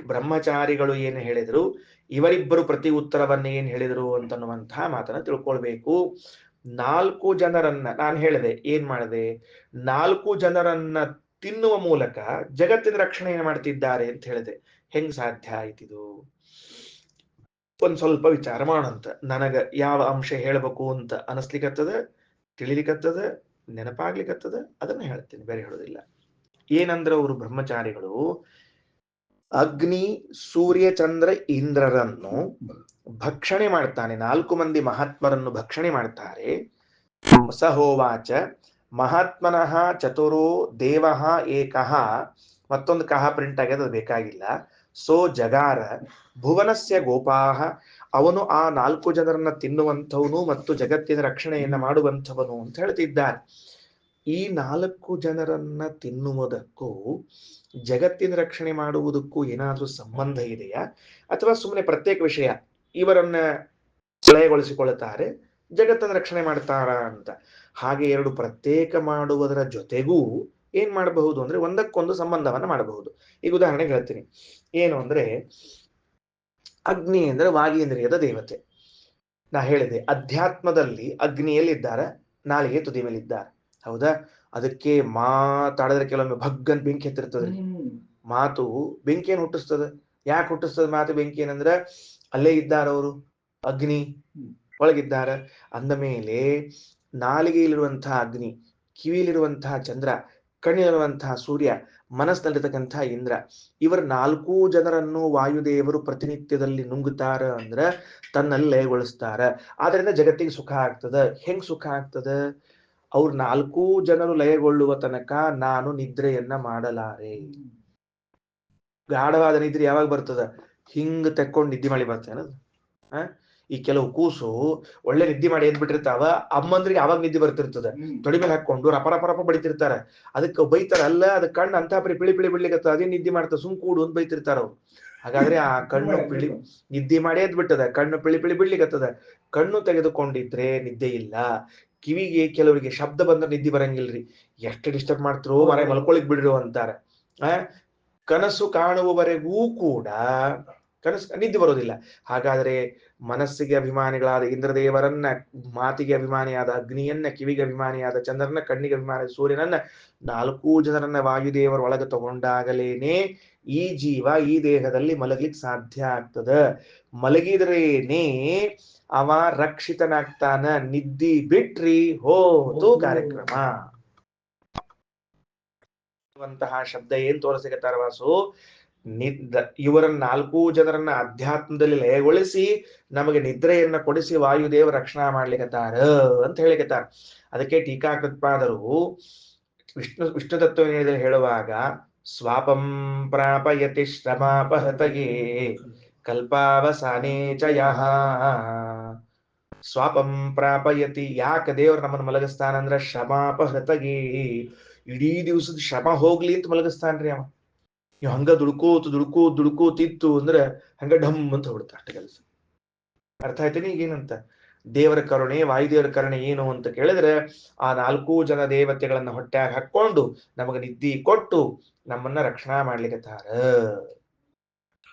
ಬ್ರಹ್ಮಚಾರಿಗಳು ಏನು ಹೇಳಿದ್ರು, ಇವರಿಬ್ಬರು ಪ್ರತಿ ಉತ್ತರವನ್ನ ಏನ್ ಹೇಳಿದ್ರು ಅಂತನ್ನುವಂತಹ ಮಾತನ್ನ ತಿಳ್ಕೊಳ್ಬೇಕು. 4 ಜನರನ್ನ ನಾನು ಹೇಳಿದೆ, ಏನ್ ಮಾಡಿದೆ, 4 ಜನರನ್ನ ತಿನ್ನುವ ಮೂಲಕ ಜಗತ್ತಿನ ರಕ್ಷಣೆಯನ್ನು ಮಾಡ್ತಿದ್ದಾರೆ ಅಂತ ಹೇಳಿದೆ. ಹೆಂಗ್ ಸಾಧ್ಯ ಆಯ್ತಿದು, ಒಂದ್ ಸ್ವಲ್ಪ ವಿಚಾರ ಮಾಡೋಂತ. ನನಗ ಯಾವ ಅಂಶ ಹೇಳ್ಬೇಕು ಅಂತ ಅನಿಸ್ಲಿಕ್ಕತ್ತದ, ತಿಳಿಲಿಕ್ಕತ್ತದ, ನೆನಪಾಗ್ಲಿಕ್ಕತ್ತದ, ಅದನ್ನ ಹೇಳ್ತೀನಿ, ಬೇರೆ ಹೇಳೋದಿಲ್ಲ. ಏನಂದ್ರ ಅವರು ಬ್ರಹ್ಮಚಾರಿಗಳು ಅಗ್ನಿ ಸೂರ್ಯ ಚಂದ್ರ ಇಂದ್ರರನ್ನು ಭಕ್ಷಣೆ ಮಾಡ್ತಾನೆ, 4 ಮಂದಿ ಮಹಾತ್ಮರನ್ನು ಭಕ್ಷಣೆ ಮಾಡ್ತಾರೆ. ಸಹೋವಾಚ ಮಹಾತ್ಮನಃ ಚತುರೋ ದೇವಃ ಏಕಃ, ಮತ್ತೊಂದು ಕಹ ಪ್ರಿಂಟ್ ಆಗ್ಯದ, ಅದು ಬೇಕಾಗಿಲ್ಲ. ಸೋ ಜಗಾರ ಭುವನಸ್ಯ ಗೋಪಾಹ, ಅವನು ಆ 4 ಜನರನ್ನ ತಿನ್ನುವಂಥವನು ಮತ್ತು ಜಗತ್ತಿನ ರಕ್ಷಣೆಯನ್ನ ಮಾಡುವಂಥವನು ಅಂತ ಹೇಳ್ತಿದ್ದಾರೆ. ಈ 4 ಜನರನ್ನ ತಿನ್ನುವುದಕ್ಕೂ ಜಗತ್ತಿನ ರಕ್ಷಣೆ ಮಾಡುವುದಕ್ಕೂ ಏನಾದ್ರೂ ಸಂಬಂಧ ಇದೆಯಾ, ಅಥವಾ ಸುಮ್ಮನೆ ಪ್ರತ್ಯೇಕ ವಿಷಯ, ಇವರನ್ನ ಲಯಗೊಳಿಸಿಕೊಳ್ಳುತ್ತಾರೆ ಜಗತ್ತನ್ನ ರಕ್ಷಣೆ ಮಾಡ್ತಾರ ಅಂತ? ಹಾಗೆ ಎರಡು ಪ್ರತ್ಯೇಕ ಮಾಡುವುದರ ಜೊತೆಗೂ ಏನ್ ಮಾಡಬಹುದು ಅಂದ್ರೆ ಒಂದಕ್ಕೊಂದು ಸಂಬಂಧವನ್ನ ಮಾಡಬಹುದು. ಈಗ ಉದಾಹರಣೆಗೆ ಹೇಳ್ತೀನಿ, ಏನು ಅಂದ್ರೆ ಅಗ್ನಿ ಅಂದ್ರೆ ವಾಗೀಂದ್ರಿಯದ ದೇವತೆ. ನಾ ಹೇಳಿದೆ ಅಧ್ಯಾತ್ಮದಲ್ಲಿ ಅಗ್ನಿಯಲ್ಲಿದ್ದಾರೆ, ನಾಲಿಗೆ ತುದಿ ಮೇಲಿದ್ದಾರೆ, ಹೌದಾ? ಅದಕ್ಕೆ ಮಾತಾಡಿದ್ರೆ ಕೆಲವೊಮ್ಮೆ ಭಗ್ಗನ್ ಬೆಂಕಿ ಹತ್ತಿರ್ತದೆ. ಮಾತು ಬೆಂಕಿಯನ್ನು ಹುಟ್ಟಿಸ್ತದ. ಯಾಕೆ ಹುಟ್ಟಿಸ್ತದ ಮಾತು ಬೆಂಕಿ? ಏನಂದ್ರ ಅಲ್ಲೇ ಇದ್ದಾರವರು, ಅಗ್ನಿ ಒಳಗಿದ್ದಾರ ಅಂದ ಮೇಲೆ ನಾಲಿಗೆಯಲ್ಲಿರುವಂತಹ ಅಗ್ನಿ, ಕಿವಿಯಲ್ಲಿರುವಂತಹ ಚಂದ್ರ, ಕಣ್ಣಿನಲ್ಲಿರುವಂತಹ ಸೂರ್ಯ, ಮನಸ್ಸಿನಲ್ಲಿರ್ತಕ್ಕಂತಹ ಇಂದ್ರ, ಇವರ 4 ಜನರನ್ನು ವಾಯುದೇವರು ಪ್ರತಿನಿತ್ಯದಲ್ಲಿ ನುಂಗುತ್ತಾರ ಅಂದ್ರ ತನ್ನಲ್ಲಿ ಲಯಗೊಳಿಸ್ತಾರ. ಆದ್ರಿಂದ ಜಗತ್ತಿಗೆ ಸುಖ ಆಗ್ತದ. ಹೆಂಗ್ ಸುಖ ಆಗ್ತದ? ಅವ್ರ 4 ಜನರು ಲಯಗೊಳ್ಳುವ ತನಕ ನಾನು ನಿದ್ರೆಯನ್ನ ಮಾಡಲಾರೆ. ಗಾಢವಾದ ನಿದ್ರೆ ಯಾವಾಗ ಬರ್ತದ? ಹಿಂಗ್ ತೆಕ್ಕೊಂಡು ನಿದ್ದೆ ಮಾಡಿ ಬರ್ತೇನೆ. ಈ ಕೆಲವು ಕೂಸು ಒಳ್ಳೆ ನಿದ್ದೆ ಮಾಡಿ ಏನ್ ಬಿಟ್ಟಿರ್ತಾವ, ಅಮ್ಮಂದ್ರಿಗೆ ಅವಾಗ ನಿದ್ದೆ ಬರ್ತಿರ್ತದ, ತೊಡಿ ಮೇಲೆ ಹಾಕೊಂಡು ರಪ ಬಡಿತಿರ್ತಾರ. ಅದಕ್ಕೆ ಬೈತಾರ, ಅಲ್ಲ ಅದ ಕಣ್ಣು ಅಂತ ಪಿಳಿ ಬಿಡ್ಲಿಕ್ಕೆ ಅದೇ ನಿದ್ದೆ ಮಾಡ್ತಾರ, ಸುಮ್ ಕೂಡು ಅಂತ ಬೈತಿರ್ತಾರ ಅವ್ರು. ಹಾಗಾದ್ರೆ ಆ ಕಣ್ಣು ನಿದ್ದೆ ಮಾಡಿ ಎದ್ ಬಿಟ್ಟದ, ಕಣ್ಣು ಪಿಳಿ ಬಿಡ್ಲಿಕ್ಕತ್ತದ. ಕಣ್ಣು ತೆಗೆದುಕೊಂಡಿದ್ರೆ ನಿದ್ದೆ ಇಲ್ಲ. ಕಿವಿಗೆ ಕೆಲವರಿಗೆ ಶಬ್ದ ಬಂದ್ರೆ ನಿದ್ದೆ ಬರಂಗಿಲ್ರಿ, ಎಷ್ಟು ಡಿಸ್ಟರ್ಬ್ ಮಾಡ್ತಿರೋ ಮರ ಮಲ್ಕೊಳಿಕ್ ಬಿಡ್ರು ಅಂತಾರ. ಕನಸು ಕಾಣುವವರೆಗೂ ಕೂಡ ನಿದ್ದೆ ಬರೋದಿಲ್ಲ. ಹಾಗಾದರೆ ಮನಸ್ಸಿಗೆ ಅಭಿಮಾನಿಗಳಾದ ಇಂದ್ರದೇವರನ್ನ, ಮಾತಿಗೆ ಅಭಿಮಾನಿಯಾದ ಅಗ್ನಿಯನ್ನ, ಕಿವಿಗೆ ಅಭಿಮಾನಿಯಾದ ಚಂದ್ರನ, ಕಣ್ಣಿಗೆ ಅಭಿಮಾನಿಯಾದ ಸೂರ್ಯನನ್ನ, 4 ಜನರನ್ನ ವಾಯುದೇವರ ಒಳಗೆ ತಗೊಂಡಾಗಲೇನೆ ಈ ಜೀವ ಈ ದೇಹದಲ್ಲಿ ಮಲಗ್ಲಿಕ್ಕೆ ಸಾಧ್ಯ ಆಗ್ತದ. ಮಲಗಿದ್ರೇನೆ ಅವ ರಕ್ಷಿತನಾಗ್ತಾನ. ನಿದ್ದಿ ಬಿಟ್ರಿ ಹೋತು ಕಾರ್ಯಕ್ರಮ. ಶಬ್ದ ಏನ್ ತೋರಿಸಕತ್ತಾರ ವಾಸು? ಇವರನ್ನ 4 ಜನರನ್ನ ಅಧ್ಯಾತ್ಮದಲ್ಲಿ ಲಯಗೊಳಿಸಿ ನಮಗೆ ನಿದ್ರೆಯನ್ನ ಕೊಡಿಸಿ ವಾಯುದೇವ ರಕ್ಷಣಾ ಮಾಡ್ಲಿಕತ್ತಾರ ಅಂತ ಹೇಳಿಕತ್ತಾರ. ಅದಕ್ಕೆ ಟೀಕಾಕೃತ್ಪಾದರು ವಿಷ್ಣು ತತ್ವ ಹೇಳುವಾಗ ಸ್ವಾಪಂ ಪ್ರಾಪಯತಿ ಶ್ರಮಾಪಹತಯೇ ಕಲ್ಪಾವಸಾನೇ ಚ ಯಃ. ಸ್ವಾಪಂ ಪ್ರಾಪಯತಿ, ಯಾಕೆ ದೇವ್ರು ನಮ್ಮನ್ನು ಮಲಗಿಸ್ತಾನಂದ್ರ ಶ್ರಮಾಪಹೃತಗೆ, ಇಡೀ ದಿವಸದ ಶ್ರಮ ಹೋಗ್ಲಿ ಅಂತ ಮಲಗಿಸ್ತಾನ್ರಿ ಅವ. ನೀವು ಹಂಗ ದುಡ್ಕೋತಿತ್ತು ಅಂದ್ರೆ ಹಂಗ ಢಮ್ ಅಂತ ಹೊಡ್ತಾ ಅಷ್ಟ ಕೆಲಸ. ಅರ್ಥ ಆಯ್ತೇನೆ ಈಗೇನಂತ? ದೇವರ ಕರುಣೆ, ವಾಯುದೇವರ ಕರುಣೆ ಏನು ಅಂತ ಕೇಳಿದ್ರೆ ಆ 4 ಜನ ದೇವತೆಗಳನ್ನ ಹೊಟ್ಟ್ಯಾಗ ಹಾಕೊಂಡು ನಮಗ ನಿದ್ದಿ ಕೊಟ್ಟು ನಮ್ಮನ್ನ ರಕ್ಷಣಾ ಮಾಡ್ಲಿಕ್ಕತ್ತಾರ.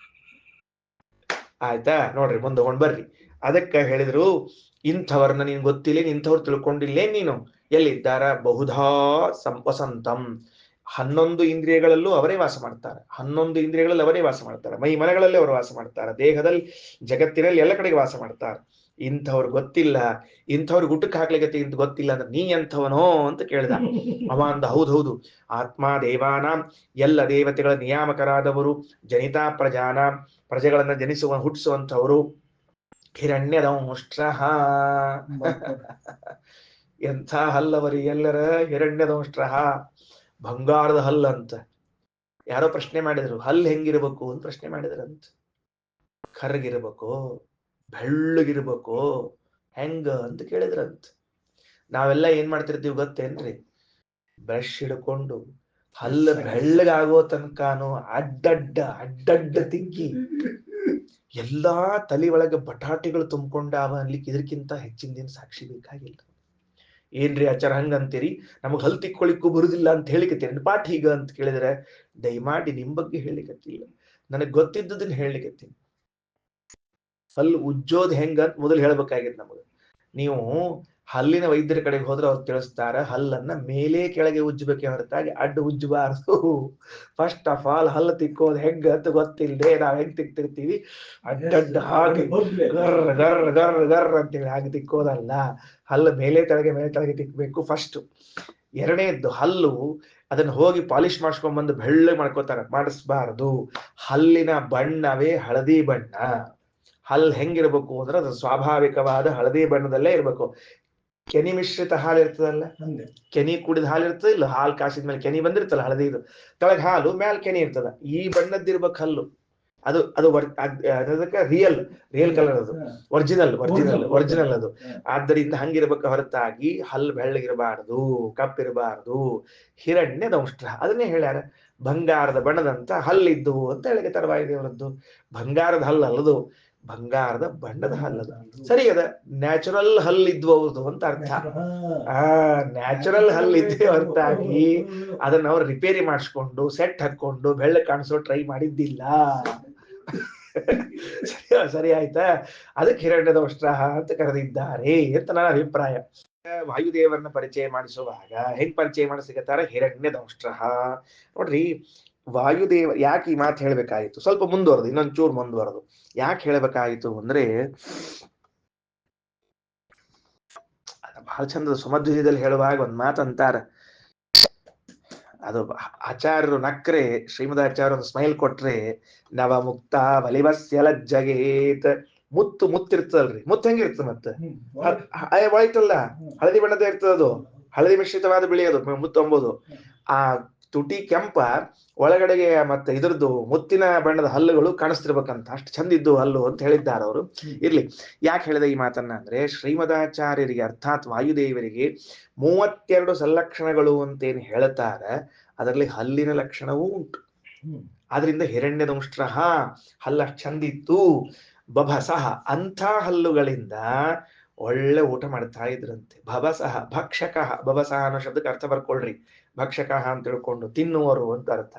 ಆಯ್ತಾ? ನೋಡ್ರಿ ಮುಂದೆ ಹೊಂಡ್ ಬರ್ರಿ. ಅದಕ್ಕ ಹೇಳಿದ್ರು ಇಂಥವ್ರನ್ನ ನೀನ್ ಗೊತ್ತಿಲ್ಲ, ಇಂಥವ್ರು ತಿಳ್ಕೊಂಡಿಲ್ಲೇ ನೀನು. ಎಲ್ಲಿದ್ದಾರ? ಬಹುಧಾ ವಸಂತಂ, 11 ಇಂದ್ರಿಯಗಳಲ್ಲೂ ಅವರೇ ವಾಸ ಮಾಡ್ತಾರೆ. 11 ಇಂದ್ರಿಯಗಳಲ್ಲಿ ಅವರೇ ವಾಸ ಮಾಡ್ತಾರೆ. ಮೈ ಮನಗಳಲ್ಲಿ ಅವರು ವಾಸ ಮಾಡ್ತಾರೆ. ದೇಹದಲ್ಲಿ, ಜಗತ್ತಿನಲ್ಲಿ ಎಲ್ಲ ಕಡೆಗೆ ವಾಸ ಮಾಡ್ತಾರೆ. ಇಂಥವ್ರು ಗೊತ್ತಿಲ್ಲ, ಇಂಥವ್ರು ಗುಟ್ಟಕ್ಕೆ ಹಾಕ್ಲಿಕ್ಕೆ ಇಂತ ಗೊತ್ತಿಲ್ಲ ಅಂದ್ರೆ ನೀ ಎಂಥವನೋ ಅಂತ ಕೇಳಿದ. ಅವ ಅಂದ ಹೌದೌದು, ಆತ್ಮ ದೇವಾನಾಂ, ಎಲ್ಲ ದೇವತೆಗಳ ನಿಯಾಮಕರಾದವರು, ಜನಿತಾ ಪ್ರಜಾನಾಂ, ಪ್ರಜೆಗಳನ್ನ ಹುಟ್ಟಿಸುವಂಥವರು, ಹಿರಣ್ಯದಂಷ್ಟ್ರ. ಎಂಥ ಹಲ್ಲವರಿ ಎಲ್ಲರ ಹಿರಣ್ಯದಂಷ್ಟ್ರ, ಬಂಗಾರದ ಹಲ್ಲು ಅಂತ. ಯಾರೋ ಪ್ರಶ್ನೆ ಮಾಡಿದ್ರು, ಹಲ್ಲು ಹೆಂಗಿರ್ಬೇಕು ಅಂತ ಪ್ರಶ್ನೆ ಮಾಡಿದ್ರಂತ. ಕರ್ಗಿರ್ಬೇಕು, ಬೆಳ್ಳಗಿರ್ಬೇಕು, ಹೆಂಗ ಅಂತ ಕೇಳಿದ್ರಂತ. ನಾವೆಲ್ಲ ಏನ್ ಮಾಡ್ತಿರ್ತೀವಿ ಗೊತ್ತೇನ್ರಿ? ಬ್ರಷ್ ಹಿಡ್ಕೊಂಡು ಹಲ್ಲು ಬೆಳ್ಳಗಾಗೋ ತನಕನು ಅಡ್ಡಡ್ಡ ತಿಕ್ಕಿ ಎಲ್ಲಾ ತಲೆ ಒಳಗೆ ಬಟಾಟೆಗಳು ತುಂಬಿಕೊಂಡಾವ ಅನ್ಲಿಕ್ಕೆ ಇದಕ್ಕಿಂತ ಹೆಚ್ಚಿನ ದಿನ ಸಾಕ್ಷಿ ಬೇಕಾಗಿಲ್ಲ. ಏನ್ರಿ ಆಚಾರ ಹಂಗಂತೀರಿ? ನಮಗ್ ಹಲ್ ತಿಕ್ಕೊಳಿಕ್ಕೂ ಬರುದಿಲ್ಲ ಅಂತ ಹೇಳಿಕತ್ತೀರಿ, ಪಾಠ ಹೀಗ ಅಂತ ಕೇಳಿದ್ರೆ ದಯಮಾಡಿ ನಿಮ್ ಬಗ್ಗೆ ಹೇಳಿಕತ್ತಿಲ್ಲ, ನನಗ್ ಗೊತ್ತಿದ್ದದನ್ನ ಹೇಳಿಕತ್ತೀನಿ. ಹಲ್ಲು ಉಜ್ಜೋದ್ ಹೆಂಗ ಅಂತ ಮೊದಲು ಹೇಳ್ಬೇಕಾಗಿತ್ತು ನಮಗ. ನೀವು ಹಲ್ಲಿನ ವೈದ್ಯರ ಕಡೆಗೆ ಹೋದ್ರೆ ಅವ್ರು ತಿಳಿಸ್ತಾರ, ಹಲ್ಲನ್ನ ಮೇಲೆ ಕೆಳಗೆ ಉಜ್ಜಬೇಕೆ ಹೊರತಾಗಿ ಅಡ್ಡ ಉಜ್ಜಬಾರ್ದು. ಫಸ್ಟ್ ಆಫ್ ಆಲ್ ಹಲ್ಲು ತಿಕ್ಕೋದು ಹೆಂಗ ಅಂತ ಗೊತ್ತಿಲ್ಲದೆ ನಾವ್ ಹೆಂಗ್ ತಿಕ್ತಿರ್ತೀವಿ, ಅಡ್ಡಡ್ಡ ಹಾಕಿ ಗರ್ರ ಗರ್ರ ಗರ್ರ ಗರ್ರ ಅಂತೇಳಿ ಹಾಗೆ ತಿಕ್ಕೋದಲ್ಲ. ಹಲ್ಲು ಮೇಲೆ ಕೆಳಗೆ ತಿಕ್ಬೇಕು ಫಸ್ಟ್. ಎರಡನೇದ್ದು, ಹಲ್ಲು ಅದನ್ನ ಹೋಗಿ ಪಾಲಿಶ್ ಮಾಡ್ಸ್ಕೊಂಡ್ಬಂದು ಬೆಳ್ಳಗೆ ಮಾಡಿಸ್ಬಾರ್ದು. ಹಲ್ಲಿನ ಬಣ್ಣವೇ ಹಳದಿ ಬಣ್ಣ. ಹಲ್ಲು ಹೆಂಗಿರ್ಬೇಕು ಅಂದ್ರೆ ಅದು ಸ್ವಾಭಾವಿಕವಾದ ಹಳದಿ ಬಣ್ಣದಲ್ಲೇ ಇರ್ಬೇಕು. ಕೆನಿ ಮಿಶ್ರಿತ ಹಾಲು ಇರ್ತದಲ್ಲ, ಕೆನಿ ಕುಡಿದ ಹಾಲು ಇರ್ತದ ಇಲ್ಲ, ಹಾಲು ಕಾಸಿದ ಮೇಲೆ ಕೆನಿ ಬಂದಿರ್ತಲ್ಲ ಹಳದಿದು, ಕೆಳಗೆ ಹಾಲು ಮ್ಯಾಲ ಕೆನಿ ಇರ್ತದ, ಈ ಬಣ್ಣದ್ದಿರ್ಬೇಕು ಹಲ್ಲು. ಅದು ಅದಕ್ಕೆ ರಿಯಲ್ ಕಲರ್, ಅದು ಒರಿಜಿನಲ್ ಅದು. ಆದ್ದರಿಂದ ಹಂಗಿರ್ಬೇಕು ಹೊರತಾಗಿ ಹಲ್ಲು ಬೆಳ್ಳಗಿರಬಾರದು, ಕಪ್ಪಿರಬಾರದು. ಹಿರಣ್ಯದಂಷ್ಟ್ರ ಅದನ್ನೇ ಹೇಳ್ಯಾರ. ಬಂಗಾರದ ಬಣ್ಣದಂತ ಹಲ್ಲಿದ್ದು ಅಂತ ಹೇಳಿಕೆ ವಾಯುದೇವರದ್ದು. ಬಂಗಾರದ ಹಲ್ಲು ಅಲ್ಲದು, ಬಂಗಾರದ ಬಣ್ಣದ ಹಲ್ಲದು. ಸರಿ ಅದ, ನ್ಯಾಚುರಲ್ ಹಲ್ಲಿದ್ವುದು ಅಂತ ಅರ್ಥ. ನ್ಯಾಚುರಲ್ ಹಲ್ಲಿದ್ದೇ ಹೊರತಾಗಿ ಅದನ್ನ ಅವ್ರು ರಿಪೇರಿ ಮಾಡಿಸ್ಕೊಂಡು ಸೆಟ್ ಹಾಕೊಂಡು ಬೆಳ್ಳಗೆ ಕಾಣಿಸೋ ಟ್ರೈ ಮಾಡಿದ್ದಿಲ್ಲ. ಸರಿ ಆಯ್ತಾ? ಅದಕ್ಕೆ ಹಿರಣ್ಯದಂಷ್ಟ್ರ ಅಂತ ಕರೆದಿದ್ದಾರೆ ಅಂತ ನನ್ನ ಅಭಿಪ್ರಾಯ. ವಾಯುದೇವರನ್ನ ಪರಿಚಯ ಮಾಡಿಸುವಾಗ ಹೆಂಗ್ ಪರಿಚಯ ಮಾಡಿಸಿಕತ್ತಾರ? ಹಿರಣ್ಯದಂಷ್ಟ್ರ. ನೋಡ್ರಿ, ವಾಯುದೇವ ಯಾಕೆ ಈ ಮಾತು ಹೇಳ್ಬೇಕಾಗಿತ್ತು? ಸ್ವಲ್ಪ ಮುಂದುವರೆದು, ಇನ್ನೊಂದ್ ಚೂರು ಮುಂದುವರೆದು ಯಾಕೆ ಹೇಳ್ಬೇಕಾಗಿತ್ತು ಅಂದ್ರೆ, ಬಹಳ ಚಂದ ಸುಮಧ್ವಜದಲ್ಲಿ ಹೇಳುವಾಗ ಒಂದ್ ಮಾತಂತಾರ. ಅದು ಆಚಾರ್ಯರು ನಕ್ರೆ, ಶ್ರೀಮದಾಚಾರ್ಯ ಒಂದು ಸ್ಮೈಲ್ ಕೊಟ್ರೆ, ನವ ಮುಕ್ತ ಬಲಿವಸ್ಯ ಲಜ್ಜಗೇತ್. ಮುತ್ತಿರ್ತದಲ್ರಿ, ಮುತ್ತು ಹೆಂಗಿರ್ತದ? ಮತ್ತೆ ವೈಟ್ ಅಲ್ಲ, ಹಳದಿ ಬಣ್ಣದ ಇರ್ತದದು, ಹಳದಿ ಮಿಶ್ರಿತವಾದ ಬಿಳಿ ಅದು ಮುತ್ತು ಅಂಬೋದು. ಆ ತುಟಿ ಕೆಂಪ, ಒಳಗಡೆಗೆ ಮತ್ತೆ ಇದ್ರದ್ದು ಮುತ್ತಿನ ಬಣ್ಣದ ಹಲ್ಲುಗಳು ಕಾಣಿಸ್ತಿರ್ಬೇಕಂತ, ಅಷ್ಟು ಚಂದ ಇದ್ದು ಹಲ್ಲು ಅಂತ ಹೇಳಿದ್ದಾರೆ ಅವರು. ಇರ್ಲಿ, ಯಾಕೆ ಹೇಳಿದೆ ಈ ಮಾತನ್ನ ಅಂದ್ರೆ, ಶ್ರೀಮದಾಚಾರ್ಯರಿಗೆ ಅರ್ಥಾತ್ ವಾಯುದೇವರಿಗೆ 32 ಸಲ್ಲಕ್ಷಣಗಳು ಅಂತೇನು ಹೇಳ್ತಾರ, ಅದರಲ್ಲಿ ಹಲ್ಲಿನ ಲಕ್ಷಣವೂ ಉಂಟು. ಆದ್ರಿಂದ ಹಿರಣ್ಯದಂಷ್ಟ್ರ, ಹಲ್ಲಷ್ಟು ಚಂದಿತ್ತು. ಬಭಸಃ, ಅಂಥ ಹಲ್ಲುಗಳಿಂದ ಒಳ್ಳೆ ಊಟ ಮಾಡ್ತಾ ಇದ್ರಂತೆ. ಭವಸಃ, ಭಕ್ಷಕಃ, ಭವಸಃ ಅನ್ನೋ ಶಬ್ದಕ್ಕೆ ಅರ್ಥ ಬರ್ಕೊಳ್ರಿ. ಭಕ್ಷಕಃ ಅಂತ ತಿಳ್ಕೊಂಡು ತಿನ್ನುವರು ಅಂತ ಅರ್ಥ.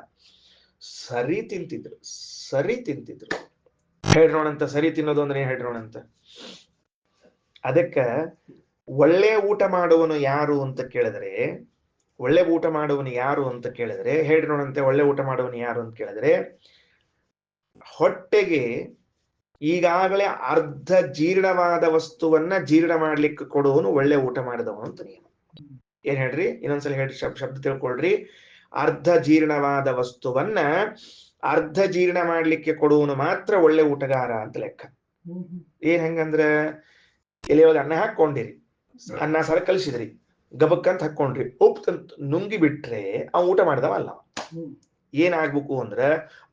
ಸರಿ ತಿಂತಿದ್ರು. ಹೇಳ್ರೋಣಂತ. ಸರಿ ತಿನ್ನೋದು ಅಂದ್ರೆ ಏನ್ ಹೇಳ್ರೋಣಂತ. ಅದಕ್ಕ ಒಳ್ಳೆ ಊಟ ಮಾಡುವನು ಯಾರು ಅಂತ ಕೇಳಿದ್ರೆ, ಒಳ್ಳೆ ಊಟ ಮಾಡುವನು ಯಾರು ಅಂತ ಕೇಳಿದ್ರೆ ಹೇಳ್ರೋಣಂತೆ. ಒಳ್ಳೆ ಊಟ ಮಾಡುವನು ಯಾರು ಅಂತ ಕೇಳಿದ್ರೆ, ಹೊಟ್ಟೆಗೆ ಈಗಾಗಲೇ ಅರ್ಧ ಜೀರ್ಣವಾದ ವಸ್ತುವನ್ನ ಜೀರ್ಣ ಮಾಡ್ಲಿಕ್ಕೆ ಕೊಡುವನು ಒಳ್ಳೆ ಊಟ ಮಾಡಿದವನು ಅಂತ ನಿಯಮ. ಏನ್ ಹೇಳ್ರಿ, ಇನ್ನೊಂದ್ಸಲ ಹೇಳ್ರಿ, ಶಬ್ದ ತಿಳ್ಕೊಳ್ರಿ. ಅರ್ಧ ಜೀರ್ಣವಾದ ವಸ್ತುವನ್ನ ಅರ್ಧ ಜೀರ್ಣ ಮಾಡ್ಲಿಕ್ಕೆ ಕೊಡುವನು ಮಾತ್ರ ಒಳ್ಳೆ ಊಟಗಾರ ಅಂತ ಲೆಕ್ಕ. ಏನ್ ಹೆಂಗಂದ್ರ, ಎಲೆಯೊಳಗೆ ಅನ್ನ ಹಾಕೊಂಡಿರಿ, ಅನ್ನ ಸಾರ ಕಲಿಸಿದ್ರಿ, ಗಬಕ್ಕಂತ ಹಾಕೊಂಡ್ರಿ, ಉಪ್ಪಂತ ನುಂಗಿ ಬಿಟ್ರೆ ಅವ ಊಟ ಮಾಡಿದವಲ್ಲ. ಏನಾಗ್ಬೇಕು ಅಂದ್ರ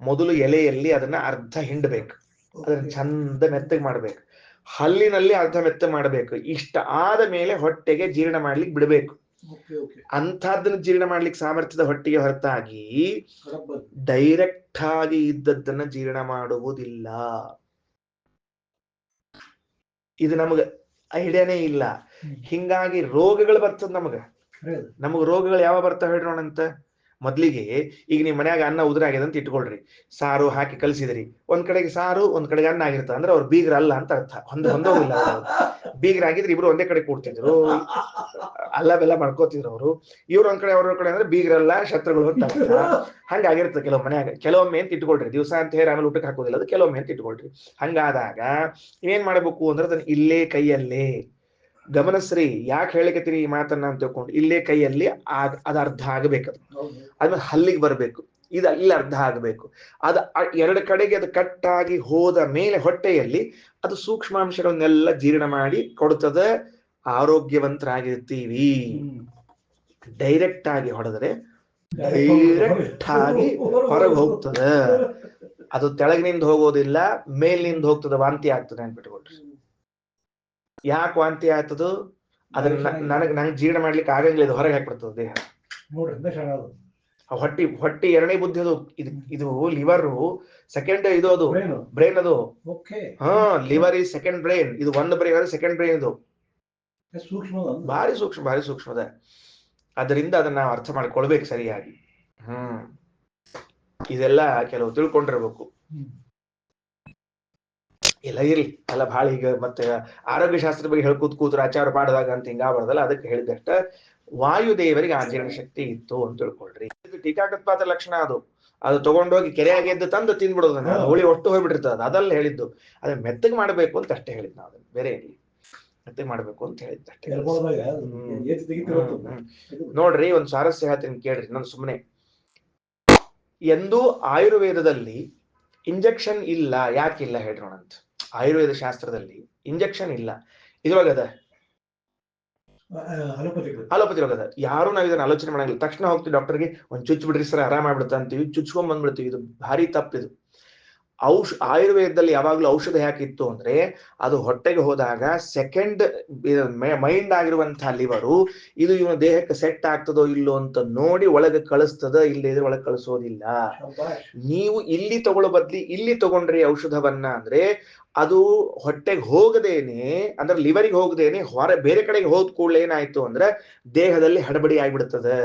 ಮೊದಲು ಎಲೆಯಲ್ಲಿ ಅದನ್ನ ಅರ್ಧ ಹಿಂಡ್ಬೇಕು, ಅದನ್ನ ಚಂದ ಮೆತ್ತಗೆ ಮಾಡ್ಬೇಕು, ಹಲ್ಲಿನಲ್ಲಿ ಅರ್ಧ ಮೆತ್ತ ಮಾಡ್ಬೇಕು. ಇಷ್ಟ ಆದ ಮೇಲೆ ಹೊಟ್ಟೆಗೆ ಜೀರ್ಣ ಮಾಡ್ಲಿಕ್ಕೆ ಬಿಡ್ಬೇಕು. ಅಂಥದ್ದನ್ನ ಜೀರ್ಣ ಮಾಡ್ಲಿಕ್ಕೆ ಸಾಮರ್ಥ್ಯದ ಹೊಟ್ಟೆಗೆ ಹೊರತಾಗಿ ಡೈರೆಕ್ಟ್ ಆಗಿ ಇದ್ದದ್ದನ್ನ ಜೀರ್ಣ ಮಾಡುವುದಿಲ್ಲ. ಇದು ನಮಗ ಐಡಿಯಾನೇ ಇಲ್ಲ. ಹಿಂಗಾಗಿ ರೋಗಗಳು ಬರ್ತದ ನಮಗ ರೋಗಗಳು ಯಾವ ಬರ್ತಾವ ಹೇಳ್ರೋಣಂತ. ಮೊದ್ಲಿಗೆ ಈಗ ನಿಮ್ ಮನ್ಯಾಗ ಅನ್ನ ಉದುರಾಗ್ಯದ ಅಂತ ಇಟ್ಕೊಳ್ರಿ, ಸಾರು ಹಾಕಿ ಕಲ್ಸಿದ್ರಿ, ಒಂದ್ ಕಡೆಗೆ ಸಾರು ಒಂದ್ ಕಡೆಗೆ ಅನ್ನ ಆಗಿರ್ತ ಅಂದ್ರೆ ಅವ್ರು ಬೀಗ್ರ ಅಲ್ಲ ಅಂತ ಅರ್ಥ. ಹೊಂದೋಗಿಲ್ಲ. ಬೀಗ್ರಾಗಿದ್ರೆ ಇಬ್ರು ಒಂದೇ ಕಡೆ ಕೂಡ್ತಿದ್ರು, ಅಲ್ಲ ಬೆಲ್ಲ ಮಾಡ್ಕೋತಿದ್ರು ಅವರು. ಇವ್ರು ಒಂದ್ ಕಡೆ ಅವ್ರ ಕಡೆ ಅಂದ್ರೆ ಬೀಗ್ರಲ್ಲ, ಶತ್ರುಗಳು ಅಂತ ಅರ್ಥ. ಹಂಗಾಗಿರ್ತದೆ ಕೆಲವ್ ಮನ್ಯಾಗ. ಕೆಲವೊಮ್ಮೆ ಅಂತ ಇಟ್ಕೊಳ್ರಿ, ದಿವಸ ಅಂತ ಹೇಳಿ ಆಮೇಲೆ ಊಟಕ್ಕೆ ಹಾಕೋದಿಲ್ಲ, ಅದು ಕೆಲವೊಮ್ಮೆ ಅಂತ ಇಟ್ಕೊಳ್ರಿ. ಹಂಗಾದಾಗ ಏನ್ ಮಾಡ್ಬೇಕು ಅಂದ್ರೆ ಅದನ್ನ ಇಲ್ಲೇ ಕೈಯಲ್ಲೇ ಗಮನಿಸ್ರಿ. ಯಾಕೆ ಹೇಳಿಕತ್ತೀರಿ ಈ ಮಾತನ್ನ ಅಂತ ತಿಳ್ಕೊಂಡು, ಇಲ್ಲೇ ಕೈಯಲ್ಲಿ ಅದ ಅರ್ಧ ಆಗಬೇಕು, ಅದ್ಮೇಲೆ ಹಲ್ಲಿಗೆ ಬರ್ಬೇಕು, ಇದು ಅಲ್ಲಿ ಅರ್ಧ ಆಗಬೇಕು. ಅದ ಎರಡು ಕಡೆಗೆ ಅದು ಕಟ್ಟಾಗಿ ಹೋದ ಮೇಲೆ ಹೊಟ್ಟೆಯಲ್ಲಿ ಅದು ಸೂಕ್ಷ್ಮಾಂಶಗಳನ್ನೆಲ್ಲ ಜೀರ್ಣ ಮಾಡಿ ಕೊಡ್ತದ. ಆರೋಗ್ಯವಂತರಾಗಿರ್ತೀವಿ. ಡೈರೆಕ್ಟ್ ಆಗಿ ಹೊಡೆದ್ರೆ ಡೈರೆಕ್ಟ್ ಆಗಿ ಹೊರಗೆ ಹೋಗ್ತದ. ಅದು ತೆಳಗಿನಿಂದ ಹೋಗೋದಿಲ್ಲ, ಮೇಲಿನಿಂದ ಹೋಗ್ತದ, ವಾಂತಿ ಆಗ್ತದೆ ಅನ್ಬಿಟ್ಕೊಟ್ರಿ. ಯಾಕೆ ವಾಂತಿ ಆಗ್ತದ? ಅದನ್ನ ನಂಗೆ ಜೀರ್ಣ ಮಾಡ್ಲಿಕ್ಕೆ ಆಗಂಗಿಲ್ಲ, ಇದು ಹೊರಗೆ ಹಾಕ್ಬಿಡ್ತದ ದೇಹ. ಹೊಟ್ಟಿ ಎರಡನೇ ಬುದ್ಧಿ ಅದು. ಇದು ಲಿವರ್ ಸೆಕೆಂಡ್, ಇದು ಅದು ಬ್ರೈನ್ ಅದು. ಲಿವರ್ ಈ ಸೆಕೆಂಡ್ ಬ್ರೈನ್, ಇದು ಒಂದು ಬ್ರೈನ್ ಸೆಕೆಂಡ್ ಬ್ರೈನ್. ಇದು ಭಾರಿ ಸೂಕ್ಷ್ಮದ. ಅದರಿಂದ ಅದನ್ನ ನಾವು ಅರ್ಥ ಮಾಡ್ಕೊಳ್ಬೇಕು ಸರಿಯಾಗಿ. ಇದೆಲ್ಲ ಕೆಲವು ತಿಳ್ಕೊಂಡಿರ್ಬೇಕು. ಎಲ್ಲ ಇರ್ಲಿ, ಎಲ್ಲ ಭಾಳ ಈಗ ಮತ್ತೆ ಆರೋಗ್ಯ ಶಾಸ್ತ್ರದ ಬಗ್ಗೆ ಹೇಳ್ಕೂತ್ ಕೂತ್ರು ಆಚಾರ ಪಾಡದಾಗ ಅಂತ ಹಿಂಗಾಗ್ಬಾರ್ದಲ್ಲ. ಅದಕ್ಕೆ ಹೇಳಿದಷ್ಟ ವಾಯುದೇವರಿಗೆ ಆ ಜೀರ್ಣ ಶಕ್ತಿ ಇತ್ತು ಅಂತ ತಿಳ್ಕೊಳ್ರಿ. ಟೀಕಾಕತ್ಪಾತ ಲಕ್ಷಣ ಅದು. ಅದು ತಗೊಂಡೋಗಿ ಕೆರೆಯಾಗಿ ಎದ್ದು ತಂದು ತಿಂದ್ಬಿಡೋದನ್ನ, ಹುಳಿ ಒಟ್ಟು ಹೋಗ್ಬಿಟ್ಟಿರ್ತದ. ಅದೆಲ್ಲ ಹೇಳಿದ್ದು. ಅದನ್ನ ಮೆತ್ತಗೆ ಮಾಡ್ಬೇಕು ಅಂತ ಅಷ್ಟೇ ಹೇಳಿದ್ ನಾವು. ಅದನ್ನ ಬೇರೆ ಇರ್ಲಿ, ಮೆತ್ತಗೆ ಮಾಡ್ಬೇಕು ಅಂತ ಹೇಳಿದ್ದಷ್ಟೇ. ನೋಡ್ರಿ, ಒಂದ್ ಸ್ವಾರಸ್ಯ ಹೇಳ್ತೀನಿ ಕೇಳ್ರಿ. ನಾನು ಸುಮ್ಮನೆ ಎಂದೂ ಆಯುರ್ವೇದದಲ್ಲಿ ಇಂಜೆಕ್ಷನ್ ಇಲ್ಲ. ಯಾಕಿಲ್ಲ ಹೇಳ್ರೋಣಂತ. ಆಯುರ್ವೇದ ಶಾಸ್ತ್ರದಲ್ಲಿ ಇಂಜೆಕ್ಷನ್ ಇಲ್ಲ. ಇದ್ರೊಳಗದ ಅಲೋಪತಿ ಒಳಗದ. ಯಾರು ನಾವ್ ಇದನ್ನ ಆಲೋಚನೆ ಮಾಡಂಗಿಲ್ಲ. ತಕ್ಷಣ ಹೋಗ್ತೀವಿ ಡಾಕ್ಟರ್ಗೆ, ಒಂದ್ ಚುಚ್ ಬಿಡ್ರಿ ಸರ್, ಆರಾಮ ಆಗ್ಬಿಡುತ್ತ ಅಂತೀವಿ, ಚುಚ್ಕೊಂಡ್ ಬಂದ್ಬಿಡ್ತೀವಿ. ಇದು ಭಾರಿ ತಪ್ಪಿದು. ಆಯುರ್ವೇದದಲ್ಲಿ ಯಾವಾಗ್ಲೂ ಔಷಧ ಯಾಕಿತ್ತು ಅಂದ್ರೆ, ಅದು ಹೊಟ್ಟೆಗೆ ಹೋದಾಗ ಸೆಕೆಂಡ್ ಮೈಂಡ್ ಆಗಿರುವಂತಹ ಲಿವರು ಇದು ಇವನ ದೇಹಕ್ಕೆ ಸೆಟ್ ಆಗ್ತದೋ ಇಲ್ಲೋ ಅಂತ ನೋಡಿ ಒಳಗೆ ಕಳಿಸ್ತದ, ಇಲ್ಲದಿದ್ರೆ ಒಳಗೆ ಕಳಿಸೋದಿಲ್ಲ. ನೀವು ಇಲ್ಲಿ ತಗೊಳ್ಳೋ ಬದ್ಲಿ ಇಲ್ಲಿ ತಗೊಂಡ್ರಿ ಔಷಧವನ್ನ ಅಂದ್ರೆ ಅದು ಹೊಟ್ಟೆಗೆ ಹೋಗದೇನೆ, ಅಂದ್ರೆ ಲಿವರಿಗೆ ಹೋಗದೇನೆ ಬೇರೆ ಕಡೆಗೆ ಹೋದ್ ಕೂಡಲೇ ಏನಾಯ್ತು ಅಂದ್ರೆ ದೇಹದಲ್ಲಿ ಹಡಬಡಿ ಆಗ್ಬಿಡ್ತದೆ.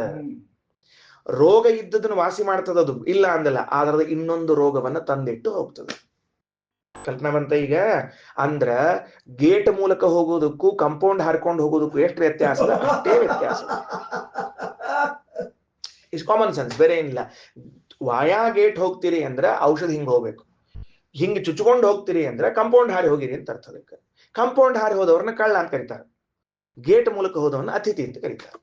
ರೋಗ ಇದ್ದದನ್ನು ವಾಸಿ ಮಾಡ್ತದ ಅದು, ಇಲ್ಲ ಅಂದಲ್ಲ. ಆದ್ರೆ ಇನ್ನೊಂದು ರೋಗವನ್ನ ತಂದಿಟ್ಟು ಹೋಗ್ತದೆ. ಕಲ್ಪನಾ ಬಂತ ಈಗ? ಅಂದ್ರ ಗೇಟ್ ಮೂಲಕ ಹೋಗೋದಕ್ಕೂ ಕಂಪೌಂಡ್ ಹಾರ್ಕೊಂಡು ಹೋಗೋದಕ್ಕೂ ಎಷ್ಟು ವ್ಯತ್ಯಾಸ? ಅಷ್ಟೇ ವ್ಯತ್ಯಾಸ. ಇಸ್ ಕಾಮನ್ ಸೆನ್ಸ್, ಬೇರೆ ಏನಿಲ್ಲ. ವಾಯಾ ಗೇಟ್ ಹೋಗ್ತೀರಿ ಅಂದ್ರೆ ಔಷಧ ಹಿಂಗ್ ಹೋಗ್ಬೇಕು, ಹಿಂಗ್ ಚುಚ್ಕೊಂಡು ಹೋಗ್ತೀರಿ ಅಂದ್ರೆ ಕಂಪೌಂಡ್ ಹಾರಿ ಹೋಗಿರಿ ಅಂತ ಅರ್ಥ. ಅದಕ್ಕೆ ಕಂಪೌಂಡ್ ಹಾರಿ ಹೋದವ್ರನ್ನ ಕಳ್ಳ ಅಂತ ಕರೀತಾರೆ, ಗೇಟ್ ಮೂಲಕ ಹೋದವನ್ನ ಅತಿಥಿ ಅಂತ ಕರೀತಾರೆ.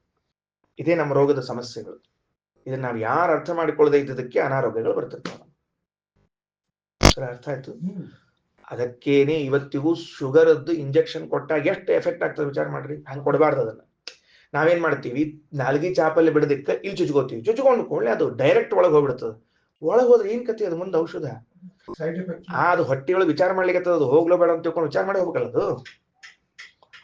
ಇದೇ ನಮ್ಮ ರೋಗದ ಸಮಸ್ಯೆಗಳು. ಇದನ್ನ ನಾವು ಯಾರು ಅರ್ಥ ಮಾಡಿಕೊಳ್ಳದೆ ಇದ್ದದಕ್ಕೆ ಅನಾರೋಗ್ಯಗಳು ಬರ್ತಿರ್ತಾವ. ಅರ್ಥ ಆಯ್ತು? ಅದಕ್ಕೇನೆ ಇವತ್ತಿಗೂ ಶುಗರ್ದ್ದು ಇಂಜೆಕ್ಷನ್ ಕೊಟ್ಟಾಗ ಎಷ್ಟು ಎಫೆಕ್ಟ್ ಆಗ್ತದೆ ವಿಚಾರ ಮಾಡ್ರಿ. ಹಂಗೆ ಕೊಡಬಾರ್ದು. ಅದನ್ನ ನಾವೇನ್ ಮಾಡ್ತೀವಿ, ನಾಲ್ಗಿ ಚಾಪಲ್ಲಿ ಬಿಡದಿಕ್ಕೆ ಇಲ್ಲಿ ಚುಚ್ಕೋತೀವಿ, ಚುಚ್ಕೊಂಡು ಕೊಳ್ಳೆ ಅದು ಡೈರೆಕ್ಟ್ ಒಳಗೆ ಹೋಗ್ಬಿಡ್ತದೆ. ಒಳಗೆ ಹೋದ್ರೆ ಏನ್ ಕತಿ ಅದು? ಮುಂದೆ ಔಷಧ ಅದು ಹೊಟ್ಟಿಯೊಳಗೆ ವಿಚಾರ ಮಾಡ್ಲಿಕ್ಕೆ ಅದು ಹೋಗ್ಲೋ ಬೇಡ ಅಂತ ತಿಳ್ಕೊಂಡು ವಿಚಾರ ಮಾಡಿ ಹೋಗ್ಬೇಕಲ್ಲ ಅದು.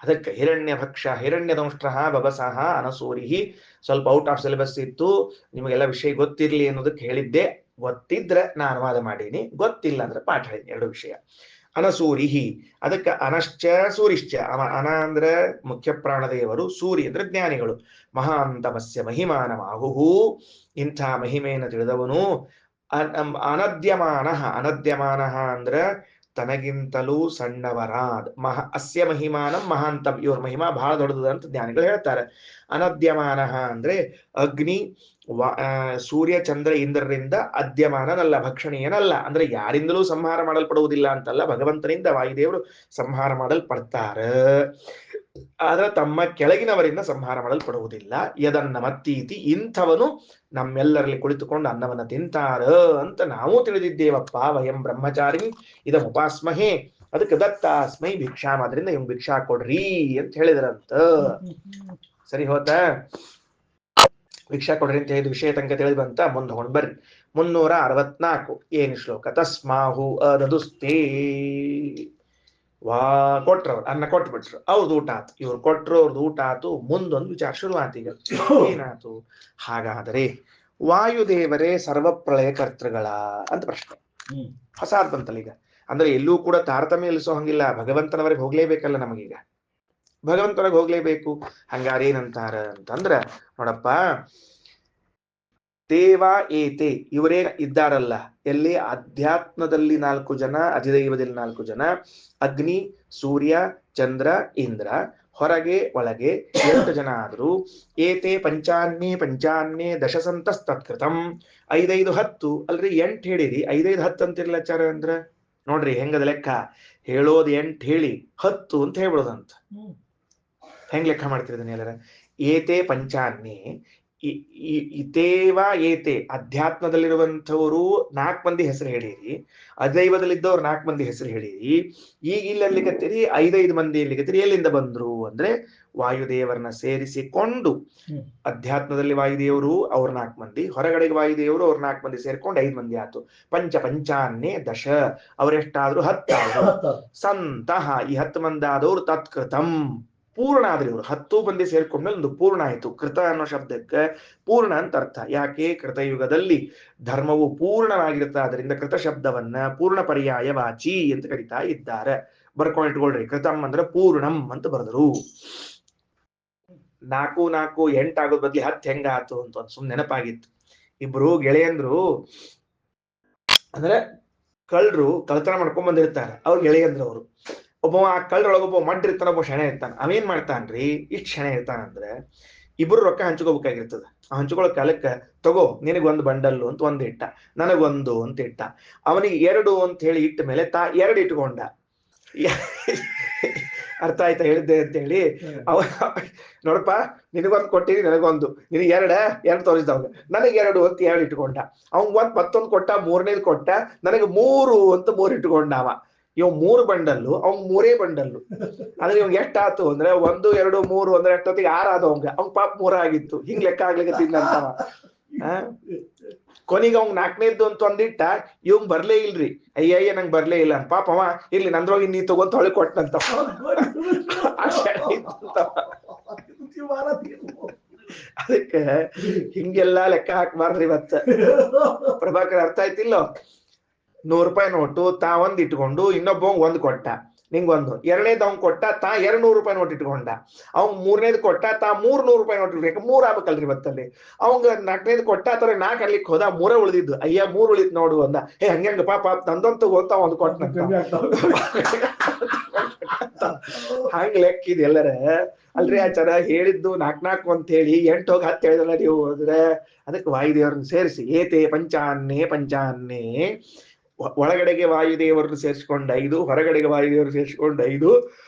ಅದಕ್ಕೆ ಹಿರಣ್ಯ ಭಕ್ಷ ಹಿರಣ್ಯ ದಂಷ್ಟ್ರ ಬಬಸಹ ಅನಸೂರಿಹಿ. ಸ್ವಲ್ಪ ಔಟ್ ಆಫ್ ಸಿಲೆಬಸ್ ಇತ್ತು, ನಿಮಗೆಲ್ಲ ವಿಷಯ ಗೊತ್ತಿರ್ಲಿ ಅನ್ನೋದಕ್ಕೆ ಹೇಳಿದ್ದೆ. ಗೊತ್ತಿದ್ರೆ ನಾನು ಅನುವಾದ ಮಾಡೀನಿ, ಗೊತ್ತಿಲ್ಲ ಅಂದ್ರೆ ಪಾಠ ಹೇಳಿದ್ನಿ. ಎರಡು ವಿಷಯ. ಅನಸೂರಿಹಿ, ಅದಕ್ಕೆ ಅನಶ್ಚ ಸೂರಿಶ್ಚ. ಅನ ಅಂದ್ರೆ ಮುಖ್ಯ ಪ್ರಾಣದೇವರು, ಸೂರಿ ಅಂದ್ರೆ ಜ್ಞಾನಿಗಳು. ಮಹಾಂತಮಸ್ಯ ಮಹಿಮಾನಮಾಹುಹು, ಇಂಥ ಮಹಿಮೆಯನ್ನು ತಿಳಿದವನು. ಅನದ್ಯಮಾನ, ಅನದ್ಯಮಾನ ಅಂದ್ರೆ ತನಗಿಂತಲೂ ಸಣ್ಣವರಾದ ಅಸ್ಯ ಮಹಿಮಾನಂ ಮಹಾಂತಂ, ಇವ್ರ ಮಹಿಮಾ ಬಹಳ ದೊಡ್ಡದ ಅಂತ ಜ್ಞಾನಿಗಳು ಹೇಳ್ತಾರೆ. ಅನದ್ಯಮಾನ ಅಂದ್ರೆ ಅಗ್ನಿ ಸೂರ್ಯ ಚಂದ್ರ ಇಂದ್ರರಿಂದ ಅದ್ಯಮಾನನಲ್ಲ, ಭಕ್ಷಣೀಯನಲ್ಲ. ಅಂದ್ರೆ ಯಾರಿಂದಲೂ ಸಂಹಾರ ಮಾಡಲ್ಪಡುವುದಿಲ್ಲ ಅಂತಲ್ಲ, ಭಗವಂತನಿಂದ ವಾಯುದೇವರು ಸಂಹಾರ ಮಾಡಲ್ಪಡ್ತಾರ. ಆದ್ರೆ ತಮ್ಮ ಕೆಳಗಿನವರಿಂದ ಸಂಹಾರ ಮಾಡಲ್ಪಡುವುದಿಲ್ಲ. ಯದನ್ನ ಮತ್ತೀತಿ, ಇಂಥವನು ನಮ್ಮೆಲ್ಲರಲ್ಲಿ ಕುಳಿತುಕೊಂಡು ಅನ್ನವನ್ನ ತಿಂತಾರ ಅಂತ ನಾವು ತಿಳಿದಿದ್ದೇವಪ್ಪ. ವಯಂ ಬ್ರಹ್ಮಚಾರಿ ಇದಂ ಉಪಾಸ್ಮಹೇ, ಅದಕ್ಕೆ ದತ್ತಾಸ್ಮೈ ಭಿಕ್ಷಾಂ, ಅದರಿಂದ ಇವ್ ಭಿಕ್ಷಾ ಕೊಡ್ರಿ ಅಂತ ಹೇಳಿದ್ರಂತ. ಸರಿ ಹೋತ, ಭಿಕ್ಷಾ ಕೊಡ್ರಿ ಅಂತ ಹೇಳಿದ ವಿಷಯ ತನಕ ತಿಳಿದು ಬಂತ. ಮುಂದೆ ಹೊಂಡ್ ಬರ್ರಿ 364 ಏನು ಶ್ಲೋಕ. ತಸ್ಮಾಹು ಅದದುಸ್ತೇ, ಕೊಟ್ರವ್ರು ಅನ್ನ ಕೊಟ್ಬಿಟ್ರು, ಅವ್ರದ್ದು ಊಟ ಆತು. ಇವ್ರು ಕೊಟ್ರು, ಅವ್ರದ್ದು ಊಟ ಆತು. ಮುಂದೊಂದು ವಿಚಾರ ಶುರುವಾತು. ಈಗ ಏನಾತು? ಹಾಗಾದರೆ ವಾಯುದೇವರೇ ಸರ್ವ ಪ್ರಳಯ ಕರ್ತೃಗಳ ಅಂತ ಪ್ರಶ್ನೆ ಹೊಸಾದ್ ಬಂತಲ್ಲ ಈಗ. ಅಂದ್ರೆ ಎಲ್ಲೂ ಕೂಡ ತಾರತಮ್ಯ ಇಳಿಸೋ ಹಂಗಿಲ್ಲ, ಭಗವಂತನವರೆಗೆ ಹೋಗ್ಲೇಬೇಕಲ್ಲ ನಮಗೀಗ, ಭಗವಂತನಿಗೆ ಹೋಗ್ಲೇಬೇಕು. ಹಂಗಾರ ಏನಂತಾರ ಅಂತಂದ್ರ, ನೋಡಪ್ಪ, ದೇವ ಏತೆ ಇವರೇ ಇದ್ದಾರಲ್ಲ, ಎಲ್ಲಿ ಅಧ್ಯಾತ್ಮದಲ್ಲಿ 4 ಜನ, ಅಧಿದೈವದಲ್ಲಿ 4 ಜನ, ಅಗ್ನಿ ಸೂರ್ಯ ಚಂದ್ರ ಇಂದ್ರ, ಹೊರಗೆ ಒಳಗೆ 8 ಜನ ಆದ್ರು. ಏತೆ ಪಂಚಾನ್ಯೇ ಪಂಚಾನ್ಯೇ ದಶಸಂತಸ್ತತ್ಕೃತಂ, 5 5 10 ಅಲ್ರಿ, 8 ಹೇಳಿರಿ, 5 5 10 ಅಂತಿರ್ಲಚಾರ ಅಂದ್ರ ನೋಡ್ರಿ ಹೆಂಗದ ಲೆಕ್ಕ. ಹೇಳೋದು 8 ಹೇಳಿ 10 ಅಂತ ಹೇಳ್ಬಿಡೋದಂತ. ಹೆಂಗ್ ಲೆಕ್ಕ ಮಾಡ್ತಿರ್ತೀನಿ ಎಲ್ಲರ? ಏತೆ ಪಂಚಾನ್ಯೇ, ಇತೇವ ಏತೆ ಅಧ್ಯಾತ್ಮದಲ್ಲಿರುವಂಥವರು 4 ಮಂದಿ ಹೆಸರು ಹೇಳಿರಿ, ಅದೈವದಲ್ಲಿದ್ದವ್ರು 4 ಮಂದಿ ಹೆಸರು ಹೇಳಿರಿ. ಈಗ ಇಲ್ಲಿಗತ್ತೀರಿ 5 5 ಮಂದಿ ಎಲ್ಲಿಗತ್ತೀರಿ, ಎಲ್ಲಿಂದ ಬಂದ್ರು ಅಂದ್ರೆ ವಾಯುದೇವರನ್ನ ಸೇರಿಸಿಕೊಂಡು, ಅಧ್ಯಾತ್ಮದಲ್ಲಿ ವಾಯುದೇವರು ಅವ್ರ 4 ಮಂದಿ, ಹೊರಗಡೆಗೆ ವಾಯುದೇವರು ಅವ್ರ 4 ಮಂದಿ ಸೇರ್ಕೊಂಡು 5 ಮಂದಿ ಆತು. ಪಂಚ ಪಂಚಾನ್ಯೇ ದಶ, ಅವರೆಷ್ಟಾದ್ರು 10 ಆದ್ರು. ಸಂತಹ ಈ 10 ಮಂದಿ ಆದವ್ರು ತತ್ಕೃತಂ ಪೂರ್ಣ ಆದ್ರಿ. ಇವರು 10 ಮಂದಿ ಸೇರ್ಕೊಂಡ್ಮೇಲೆ ಒಂದು ಪೂರ್ಣ ಆಯ್ತು. ಕೃತ ಅನ್ನೋ ಶಬ್ದಕ್ಕೆ ಪೂರ್ಣ ಅಂತ ಅರ್ಥ. ಯಾಕೆ? ಕೃತಯುಗದಲ್ಲಿ ಧರ್ಮವು ಪೂರ್ಣವಾಗಿರುತ್ತೆ, ಅದರಿಂದ ಕೃತ ಶಬ್ದವನ್ನ ಪೂರ್ಣ ಪರ್ಯಾಯ ವಾಚಿ ಅಂತ ಕರಿತಾ ಇದ್ದಾರೆ. ಬರ್ಕೊಂಡು ಇಟ್ಕೊಳ್ರಿ, ಕೃತಂ ಅಂದ್ರೆ ಪೂರ್ಣಂ ಅಂತ ಬರೆದರು. 4 4 8 ಆಗೋದ್ ಬದ್ಲಿ 10 ಹೆಂಗ ಆತು ಅಂತ ಸುಮ್ ನೆನಪಾಗಿತ್ತು. ಇಬ್ರು ಗೆಳೆಯಂದ್ರು, ಅಂದ್ರೆ ಕಳ್ಳರು ಕಳ್ತನ ಮಾಡ್ಕೊಂಡ್ ಬಂದಿರ್ತಾರೆ, ಅವ್ರು ಗೆಳೆಯಂದ್ರು. ಅವರು ಒಬ್ಬ ಆ ಕಳ್ಳರೊಳಗೊಬ್ಬ ಮಡ್ಡ ಇರ್ತಾನ, ಒಬ್ಬ ಶೆಣೆ ಇರ್ತಾನ. ಅವೇನ್ ಮಾಡ್ತಾನ್ರಿ, ಇಷ್ಟ್ ಶೆಣೆ ಇರ್ತಾನಂದ್ರೆ ಇಬ್ರು ರೊಕ್ಕ ಹಂಚ್ಕೋಬೇಕಾಗಿರ್ತದ. ಆ ಹಂಚ್ಕೊಳ್ಳೋ ಕಾಲಕ್ಕೆ ತಗೋ ನಿನಗೊಂದು ಬಂಡಲ್ಲು ಅಂತ ಒಂದ್ ಇಟ್ಟ, ನನಗೊಂದು ಅಂತ ಇಟ್ಟ. ಅವನಿಗೆ 2 ಅಂತ ಹೇಳಿ ಇಟ್ಟ ಮೇಲೆ ತಾ 2 ಇಟ್ಕೊಂಡ. ಅರ್ಥ ಆಯ್ತಾ ಹೇಳಿದ್ದೆ ಅಂತ ಹೇಳಿ? ಅವ ನೋಡಪ್ಪ, ನಿನಗೊಂದು ಕೊಟ್ಟಿನಿ, ನನಗೊಂದು, ನಿನಗೆ 2 ತೋರಿಸಿದವಾಗ ನನಗೆ 2 ಅಂತ 2 ಇಟ್ಕೊಂಡ. ಅವ್ನ್ ಮತ್ತೊಂದು ಕೊಟ್ಟ, 3ನೇದು ಕೊಟ್ಟ, ನನಗೆ 3 ಅಂತ 3 ಇಟ್ಕೊಂಡ. ಇವ್ 3 ಬಂಡಲ್ಲು, ಅವ್ನ್ 3 ಬಂಡಲ್ಲು. ಅಂದ್ರೆ ಇವ್ ಎಷ್ಟಾತು ಅಂದ್ರೆ 1 2 3 ಅಂದ್ರೆ ಎಷ್ಟೊತ್ತಿಗೆ 6 ಆದ ಅವಂಗ. ಅವ್ನ್ ಪಾಪ 3 ಆಗಿತ್ತು. ಹಿಂಗ್ ಲೆಕ್ಕ ಆಗ್ಲಿಕ್ಕಂತವ. ಕೊನೆಗೆ ಅವ್ನ್ 4ನೇದ್ದು ಅಂತ ಒಂದಿಟ್ಟ, ಇವಂಗ್ ಬರ್ಲೇ ಇಲ್ರಿ. ಅಯ್ಯಯ್ಯ ನಂಗೆ ಬರ್ಲೇ ಇಲ್ಲ ಪಾಪ. ಅವ ಇರ್ಲಿ ನಂದ್ರೋಗಿ ನೀ ತಗೊಂತ ಹೊಳಿ ಕೊಟ್ಟನಂತ. ಅದಕ್ಕೆ ಹಿಂಗೆಲ್ಲಾ ಲೆಕ್ಕ ಹಾಕ್ಬಾರ್ದ್ರಿ ಇವತ್ತ. ಪ್ರಭಾಕರ್ ಅರ್ಥ ಆಯ್ತಿಲ್ಲೋ? 100 ರೂಪಾಯಿ ನೋಟು ತಾ ಒಂದ್ ಇಟ್ಕೊಂಡು ಇನ್ನೊಬ್ಬ 1 ಕೊಟ್ಟ, ನಿಂಗೊಂದು. 2ನೇದು ಅವ್ನ್ ಕೊಟ್ಟ, ತಾ 200 ರೂಪಾಯಿ ನೋಟ್ ಇಟ್ಕೊಂಡ. ಅವ್ನ್ 3ನೇದು ಕೊಟ್ಟ, ತಾ 300 ರೂಪಾಯಿ ನೋಟ್ ಇಟ್ಬೇಕು. 3 ಆಗ್ಬೇಕಲ್ರಿ ಇವತ್ತಲ್ಲಿ. ಅವಂಗ 4ನೇದು ಕೊಟ್ಟ, ತರ 4 ಅಲ್ಲಿಕ್ ಹೋದ, 3 ಉಳಿದಿದ್ದು. ಅಯ್ಯ 3 ಉಳಿತ್ ನೋಡು ಅಂದ. ಹಂಗ ಪಾಪ ನಂದೊಂದು ತಗೋತ ಒಂದ್ ಕೊಟ್ಟನಂತ. ಹಂಗ ಲೆಕ್ಕಿದ್ ಎಲ್ಲರ ಅಲ್ರಿ. ಆಚಾರ ಹೇಳಿದ್ದು 4 4 ಅಂತ ಹೇಳಿ 8 ಹೋಗಿ 10 ಹೇಳಿದ್ರಲ್ಲ ನೀವು ಹೋದ್ರೆ. ಅದಕ್ಕೆ ವಾಯುದೇವರನ್ನ ಸೇರಿಸಿ ಏತೆ ಪಂಚಾನ್ಯೇ ಪಂಚಾನ್ಯೇ, ಒಳಗಡೆಗೆ ವಾಯುದೇವರನ್ನು ಸೇರಿಸ್ಕೊಂಡು 5, ಹೊರಗಡೆಗೆ ವಾಯುದೇವರು ಸೇರಿಸ್ಕೊಂಡು 5,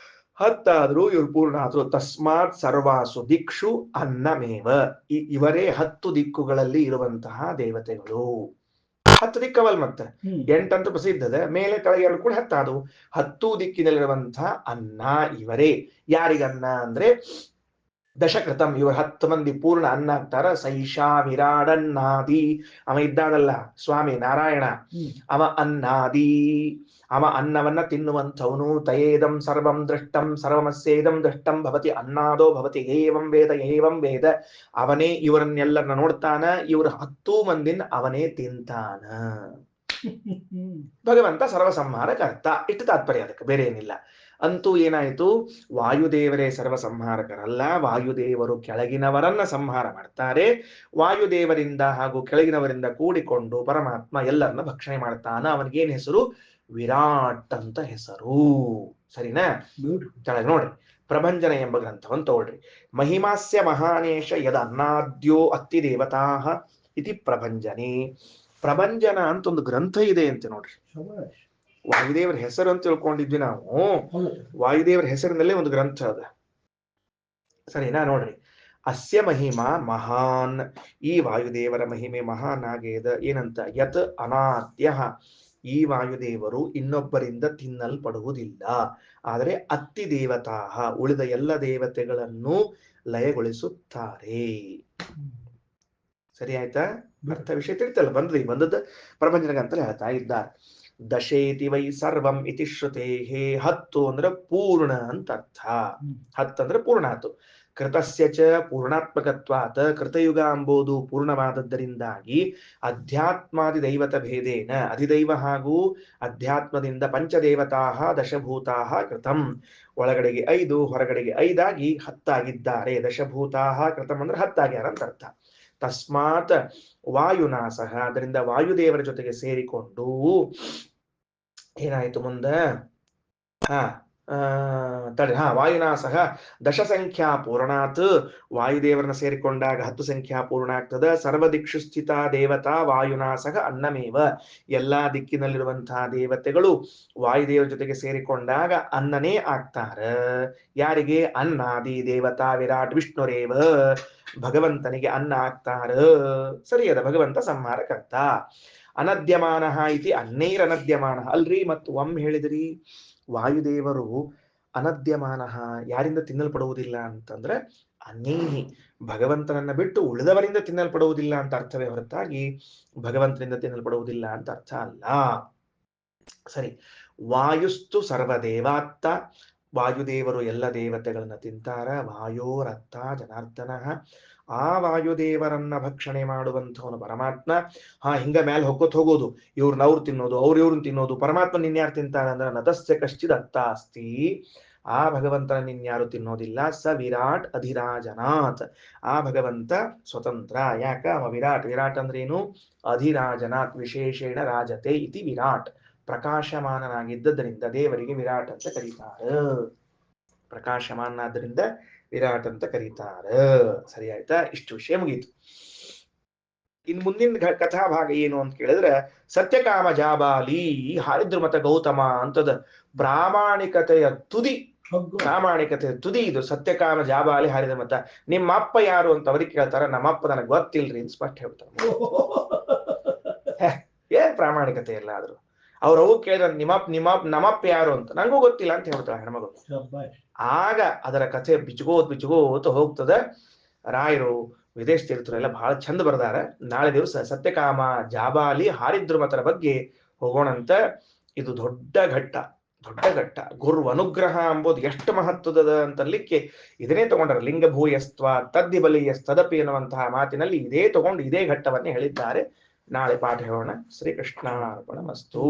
10 ಆದ್ರೂ ಇವ್ರು ಪೂರ್ಣ ಆದ್ರು. ತಸ್ಮಾತ್ ಸರ್ವಾಸು ದಿಕ್ಷು ಅನ್ನಮೇವ, ಇವರೇ 10 ದಿಕ್ಕುಗಳಲ್ಲಿ ಇರುವಂತಹ ದೇವತೆಗಳು. 10 ದಿಕ್ಕವಲ್ ಮತ್ತೆ 8 ಅಂತ ಪ್ರಸಿದ್ಧದ, ಮೇಲೆ ಕೆಳಗೆ 2 ಕೂಡ 10 ಆದವು. 10 ದಿಕ್ಕಿನಲ್ಲಿರುವಂತಹ ಅನ್ನ ಇವರೇ. ಯಾರಿಗನ್ನ ಅಂದ್ರೆ ದಶಕೃತಂ, ಇವರು 10 ಮಂದಿ ಪೂರ್ಣ ಅನ್ನ ಆಗ್ತಾರ. ಸೈಷಾ ವಿರಾಡನ್ನಾದಿ, ಅವ ಇದ್ದಾನಲ್ಲ ಸ್ವಾಮಿ ನಾರಾಯಣ, ಅವ ಅನ್ನಾದಿ, ಅವ ಅನ್ನವನ್ನ ತಿನ್ನುವಂಥವನು. ತಯೇದಂ ಸರ್ವಂ ದೃಷ್ಟಂ ಸರ್ವಮಸ್ಯೇದಂ ದೃಷ್ಟಂ ಭವತಿ ಅನ್ನಾದೋ ಭವತಿ ಏವಂ ವೇದ ಏವಂ ವೇದ. ಅವನೇ ಇವರನ್ನೆಲ್ಲರನ್ನ ನೋಡ್ತಾನ, ಇವ್ರ 10 ಮಂದಿನ ಅವನೇ ತಿಂತಾನ. ಭಗವಂತ ಸರ್ವಸಂಹಾರ ಕರ್ತ. ಇಷ್ಟು ತಾತ್ಪರ್ಯ, ಅದಕ್ಕೆ ಬೇರೆ ಏನಿಲ್ಲ. ಅಂತೂ ಏನಾಯ್ತು, ವಾಯುದೇವರೇ ಸರ್ವಸಂಹಾರಕರಲ್ಲ, ವಾಯುದೇವರು ಕೆಳಗಿನವರನ್ನ ಸಂಹಾರ ಮಾಡ್ತಾರೆ. ವಾಯುದೇವರಿಂದ ಹಾಗೂ ಕೆಳಗಿನವರಿಂದ ಕೂಡಿಕೊಂಡು ಪರಮಾತ್ಮ ಎಲ್ಲರನ್ನ ಭಕ್ಷಣೆ ಮಾಡ್ತಾನ. ಅವನಿಗೇನ್ ಹೆಸರು? ವಿರಾಟ್ ಅಂತ ಹೆಸರು. ಸರಿನಾ? ಕೆಳಗೆ ನೋಡ್ರಿ, ಪ್ರಭಂಜನ ಎಂಬ ಗ್ರಂಥವನ್ನು ತಗೊಳ್ರಿ. ಮಹಿಮಾಸ್ಯ ಮಹಾನೇಶ ಯದ ಅನ್ನಾದ್ಯೋ ಅತ್ತಿ ದೇವತಾ ಇತಿ ಪ್ರಭಂಜನೆ. ಪ್ರಭಂಜನ ಅಂತ ಒಂದು ಗ್ರಂಥ ಇದೆ ಅಂತೆ ನೋಡ್ರಿ. ವಾಯುದೇವರ ಹೆಸರು ಅಂತ ತಿಳ್ಕೊಂಡಿದ್ವಿ ನಾವು. ವಾಯುದೇವರ ಹೆಸರಿನಲ್ಲೇ ಒಂದು ಗ್ರಂಥ ಅದ. ಸರಿನಾ? ನೋಡ್ರಿ, ಅಸ್ಯ ಮಹಿಮಾ ಮಹಾನ್. ಈ ವಾಯುದೇವರ ಮಹಿಮೆ ಮಹಾನ್ ಆಗೇದ. ಏನಂತ? ಯತ್ ಅನಾದ್ಯ. ಈ ವಾಯುದೇವರು ಇನ್ನೊಬ್ಬರಿಂದ ತಿನ್ನಲ್ಪಡುವುದಿಲ್ಲ. ಆದರೆ ಅತ್ತಿ ದೇವತಾ, ಉಳಿದ ಎಲ್ಲ ದೇವತೆಗಳನ್ನು ಲಯಗೊಳಿಸುತ್ತಾರೆ. ಸರಿ ಆಯ್ತಾ? ಅರ್ಥ ವಿಷಯ ತಿಳಿತಲ್ಲ. ಬಂದದ್ದು ಪ್ರಪಂಚನ ಅಂತಲೇ ಹೇಳ್ತಾ ಇದ್ದಾರೆ. ದಶೇತಿ ವೈ ಸರ್ವಂ ಇತಿ ಶ್ರುತೇ. 10 ಅಂದ್ರೆ ಪೂರ್ಣ ಅಂತ ಅರ್ಥ. 10 ಅಂದ್ರೆ ಪೂರ್ಣ ಆತು. ಕೃತಸ್ಯ ಚ ಪೂರ್ಣಾತ್ಮಕತ್ವಾತ್. ಕೃತಯುಗ ಎಂಬುದು ಪೂರ್ಣವಾದದ್ದರಿಂದಾಗಿ ಅಧ್ಯಾತ್ಮಾದಿ ದೈವತ ಭೇದೇನ, ಅಧಿದೈವ ಹಾಗೂ ಅಧ್ಯಾತ್ಮದಿಂದ ಪಂಚದೇವತಾ ದಶಭೂತಾ ಕೃತಂ. ಒಳಗಡೆಗೆ 5, ಹೊರಗಡೆಗೆ 5 ಆಗಿ 10 ಆಗಿದ್ದಾರೆ. ದಶಭೂತಾ ಕೃತಂ ಅಂದ್ರೆ 10 ಆಗ್ಯಾರ ಅಂತ ಅರ್ಥ. ತಸ್ಮಾತ್ ವಾಯುನಾಸಹ, ಅದರಿಂದ ವಾಯುದೇವರ ಜೊತೆಗೆ ಸೇರಿಕೊಂಡು ಏನಾಯ್ತು ಮುಂದೆ? ವಾಯುನಾಸಹ ದಶಸಂಖ್ಯಾ ಪೂರ್ಣಾತ್. ವಾಯುದೇವರನ್ನ ಸೇರಿಕೊಂಡಾಗ 10 ಸಂಖ್ಯಾ ಪೂರ್ಣ ಆಗ್ತದ. ಸರ್ವದಿಕ್ಷು ಸ್ಥಿತ ದೇವತಾ ವಾಯುನಾಸಹ ಅನ್ನಮೇವ. ಎಲ್ಲಾ ದಿಕ್ಕಿನಲ್ಲಿರುವಂತಹ ದೇವತೆಗಳು ವಾಯುದೇವರ ಜೊತೆಗೆ ಸೇರಿಕೊಂಡಾಗ ಅನ್ನನೇ ಆಗ್ತಾರ. ಯಾರಿಗೆ? ಅನ್ನಾದಿ ದೇವತಾ ವಿರಾಟ್ ವಿಷ್ಣುರೇವ. ಭಗವಂತನಿಗೆ ಅನ್ನ ಆಗ್ತಾರ. ಸರಿಯದ? ಭಗವಂತ ಸಂಹಾರಕರ್ತ. ಅನದ್ಯಮಾನ ಇತಿ ಅನ್ನೈರನದ್ಯಮಾನ. ಅಲ್ರಿ, ಮತ್ತು ಒಮ್ಮೆ ಹೇಳಿದ್ರಿ ವಾಯುದೇವರು ಅನದ್ಯಮಾನ, ಯಾರಿಂದ ತಿನ್ನಲ್ಪಡುವುದಿಲ್ಲ ಅಂತಂದ್ರೆ ಅನ್ನೇಹಿ, ಭಗವಂತನನ್ನ ಬಿಟ್ಟು ಉಳಿದವರಿಂದ ತಿನ್ನಲ್ಪಡುವುದಿಲ್ಲ ಅಂತ ಅರ್ಥವೇ ಹೊರತಾಗಿ ಭಗವಂತನಿಂದ ತಿನ್ನಲ್ಪಡುವುದಿಲ್ಲ ಅಂತ ಅರ್ಥ ಅಲ್ಲ. ಸರಿ. ವಾಯುಸ್ತು ಸರ್ವದೇವಾತ್ತ. ವಾಯುದೇವರು ಎಲ್ಲ ದೇವತೆಗಳನ್ನ ತಿಂತಾರ. ವಾಯೋರತ್ತ ಜನಾರ್ದನ. ಆ ವಾಯುದೇವರನ್ನ ಭಕ್ಷಣೆ ಮಾಡುವಂಥವನು ಪರಮಾತ್ಮ. ಹಿಂಗ ಮೇಲೆ ಹೊಕ್ಕೋತ್ ಹೋಗೋದು, ಇವ್ರನ್ನವ್ರು ತಿನ್ನೋದು, ಇವ್ರನ್ನ ತಿನ್ನೋದು. ಪರಮಾತ್ಮ ನಿನ್ಯಾರು ತಿಂತಾನೆ ಅಂದ್ರೆ ನತಸ್ಯ ಕಶ್ಚಿದ್ ಅತ್ತ ಅಸ್ತಿ. ಆ ಭಗವಂತನ ನಿನ್ಯಾರು ತಿನ್ನೋದಿಲ್ಲ. ಸ ವಿರಾಟ್ ಅಧಿರಾಜನಾಥ್. ಆ ಭಗವಂತ ಸ್ವತಂತ್ರ. ಯಾಕ? ವಿರಾಟ್. ವಿರಾಟ್ ಅಂದ್ರೆ ಏನು? ಅಧಿರಾಜನಾಥ್ ವಿಶೇಷೇಣ ರಾಜತೆ ಇತಿ ವಿರಾಟ್. ಪ್ರಕಾಶಮಾನನಾಗಿದ್ದರಿಂದ ದೇವರಿಗೆ ವಿರಾಟ್ ಅಂತ ಕರೀತಾರೆ. ಪ್ರಕಾಶಮಾನಾದ್ರಿಂದ ವಿರಾಟ್ ಅಂತ ಕರೀತಾರೆ. ಸರಿ ಆಯ್ತಾ? ಇಷ್ಟು ವಿಷಯ ಮುಗೀತು. ಇನ್ ಮುಂದಿನ ಕಥಾಭಾಗ ಏನು ಅಂತ ಕೇಳಿದ್ರೆ, ಸತ್ಯಕಾಮ ಜಾಬಾಲಿ ಹಾರಿದ್ರು ಮತ ಗೌತಮ ಅಂತದ. ಪ್ರಾಮಾಣಿಕತೆಯ ತುದಿ. ಪ್ರಾಮಾಣಿಕತೆಯ ತುದಿ ಇದು. ಸತ್ಯಕಾಮ ಜಾಬಾಲಿ ಹಾರಿದ್ರ ಮತ. ನಿಮ್ಮ ಅಪ್ಪ ಯಾರು ಅಂತ ಅವ್ರಿಗೆ ಕೇಳ್ತಾರ. ನಮ್ಮಪ್ಪ ನನಗೆ ಗೊತ್ತಿಲ್ರಿ ಅಂತ ಸ್ಪಷ್ಟ ಹೇಳ್ತಾರ. ಏನ್ ಪ್ರಾಮಾಣಿಕತೆ ಎಲ್ಲ ಆದ್ರು. ಅವ್ರವು ಕೇಳಿದ್ರ ನಮ್ಮಪ್ಪ ಯಾರು ಅಂತ. ನಂಗೂ ಗೊತ್ತಿಲ್ಲ ಅಂತ ಹೇಳ್ತಾಳ ಹೆಣ್ಮಗಳು. ಆಗ ಅದರ ಕಥೆ ಬಿಚ್ಚಗೋತ್ ಹೋಗ್ತದೆ. ರಾಯರು ವಿದೇಶ ತೀರ್ಥರು ಎಲ್ಲ ಬಹಳ ಚಂದ ಬರ್ದಾರ. ನಾಳೆ ದಿವಸ ಸತ್ಯಕಾಮ ಜಾಬಾಲಿ ಹಾರಿದ್ರು ಮತರ ಬಗ್ಗೆ ಹೋಗೋಣಂತ. ಇದು ದೊಡ್ಡ ಘಟ್ಟ. ಗುರು ಅನುಗ್ರಹ ಎಂಬುದು ಎಷ್ಟು ಮಹತ್ವದ ಅಂತಲಿಕ್ಕೆ ಇದನ್ನೇ ತಗೊಂಡಾರ. ಲಿಂಗಭೂಯಸ್ತ್ವ ತದ್ದಿ ಬಲಿಯಸ್ತದಪಿ ಎನ್ನುವಂತಹ ಮಾತಿನಲ್ಲಿ ಇದೇ ತಗೊಂಡು ಇದೇ ಘಟ್ಟವನ್ನೇ ಹೇಳಿದ್ದಾರೆ. ನಾಳೆ ಪಾಠ ಹೇಳೋಣ. ಶ್ರೀಕೃಷ್ಣಾರ್ಪಣಮಸ್ತು.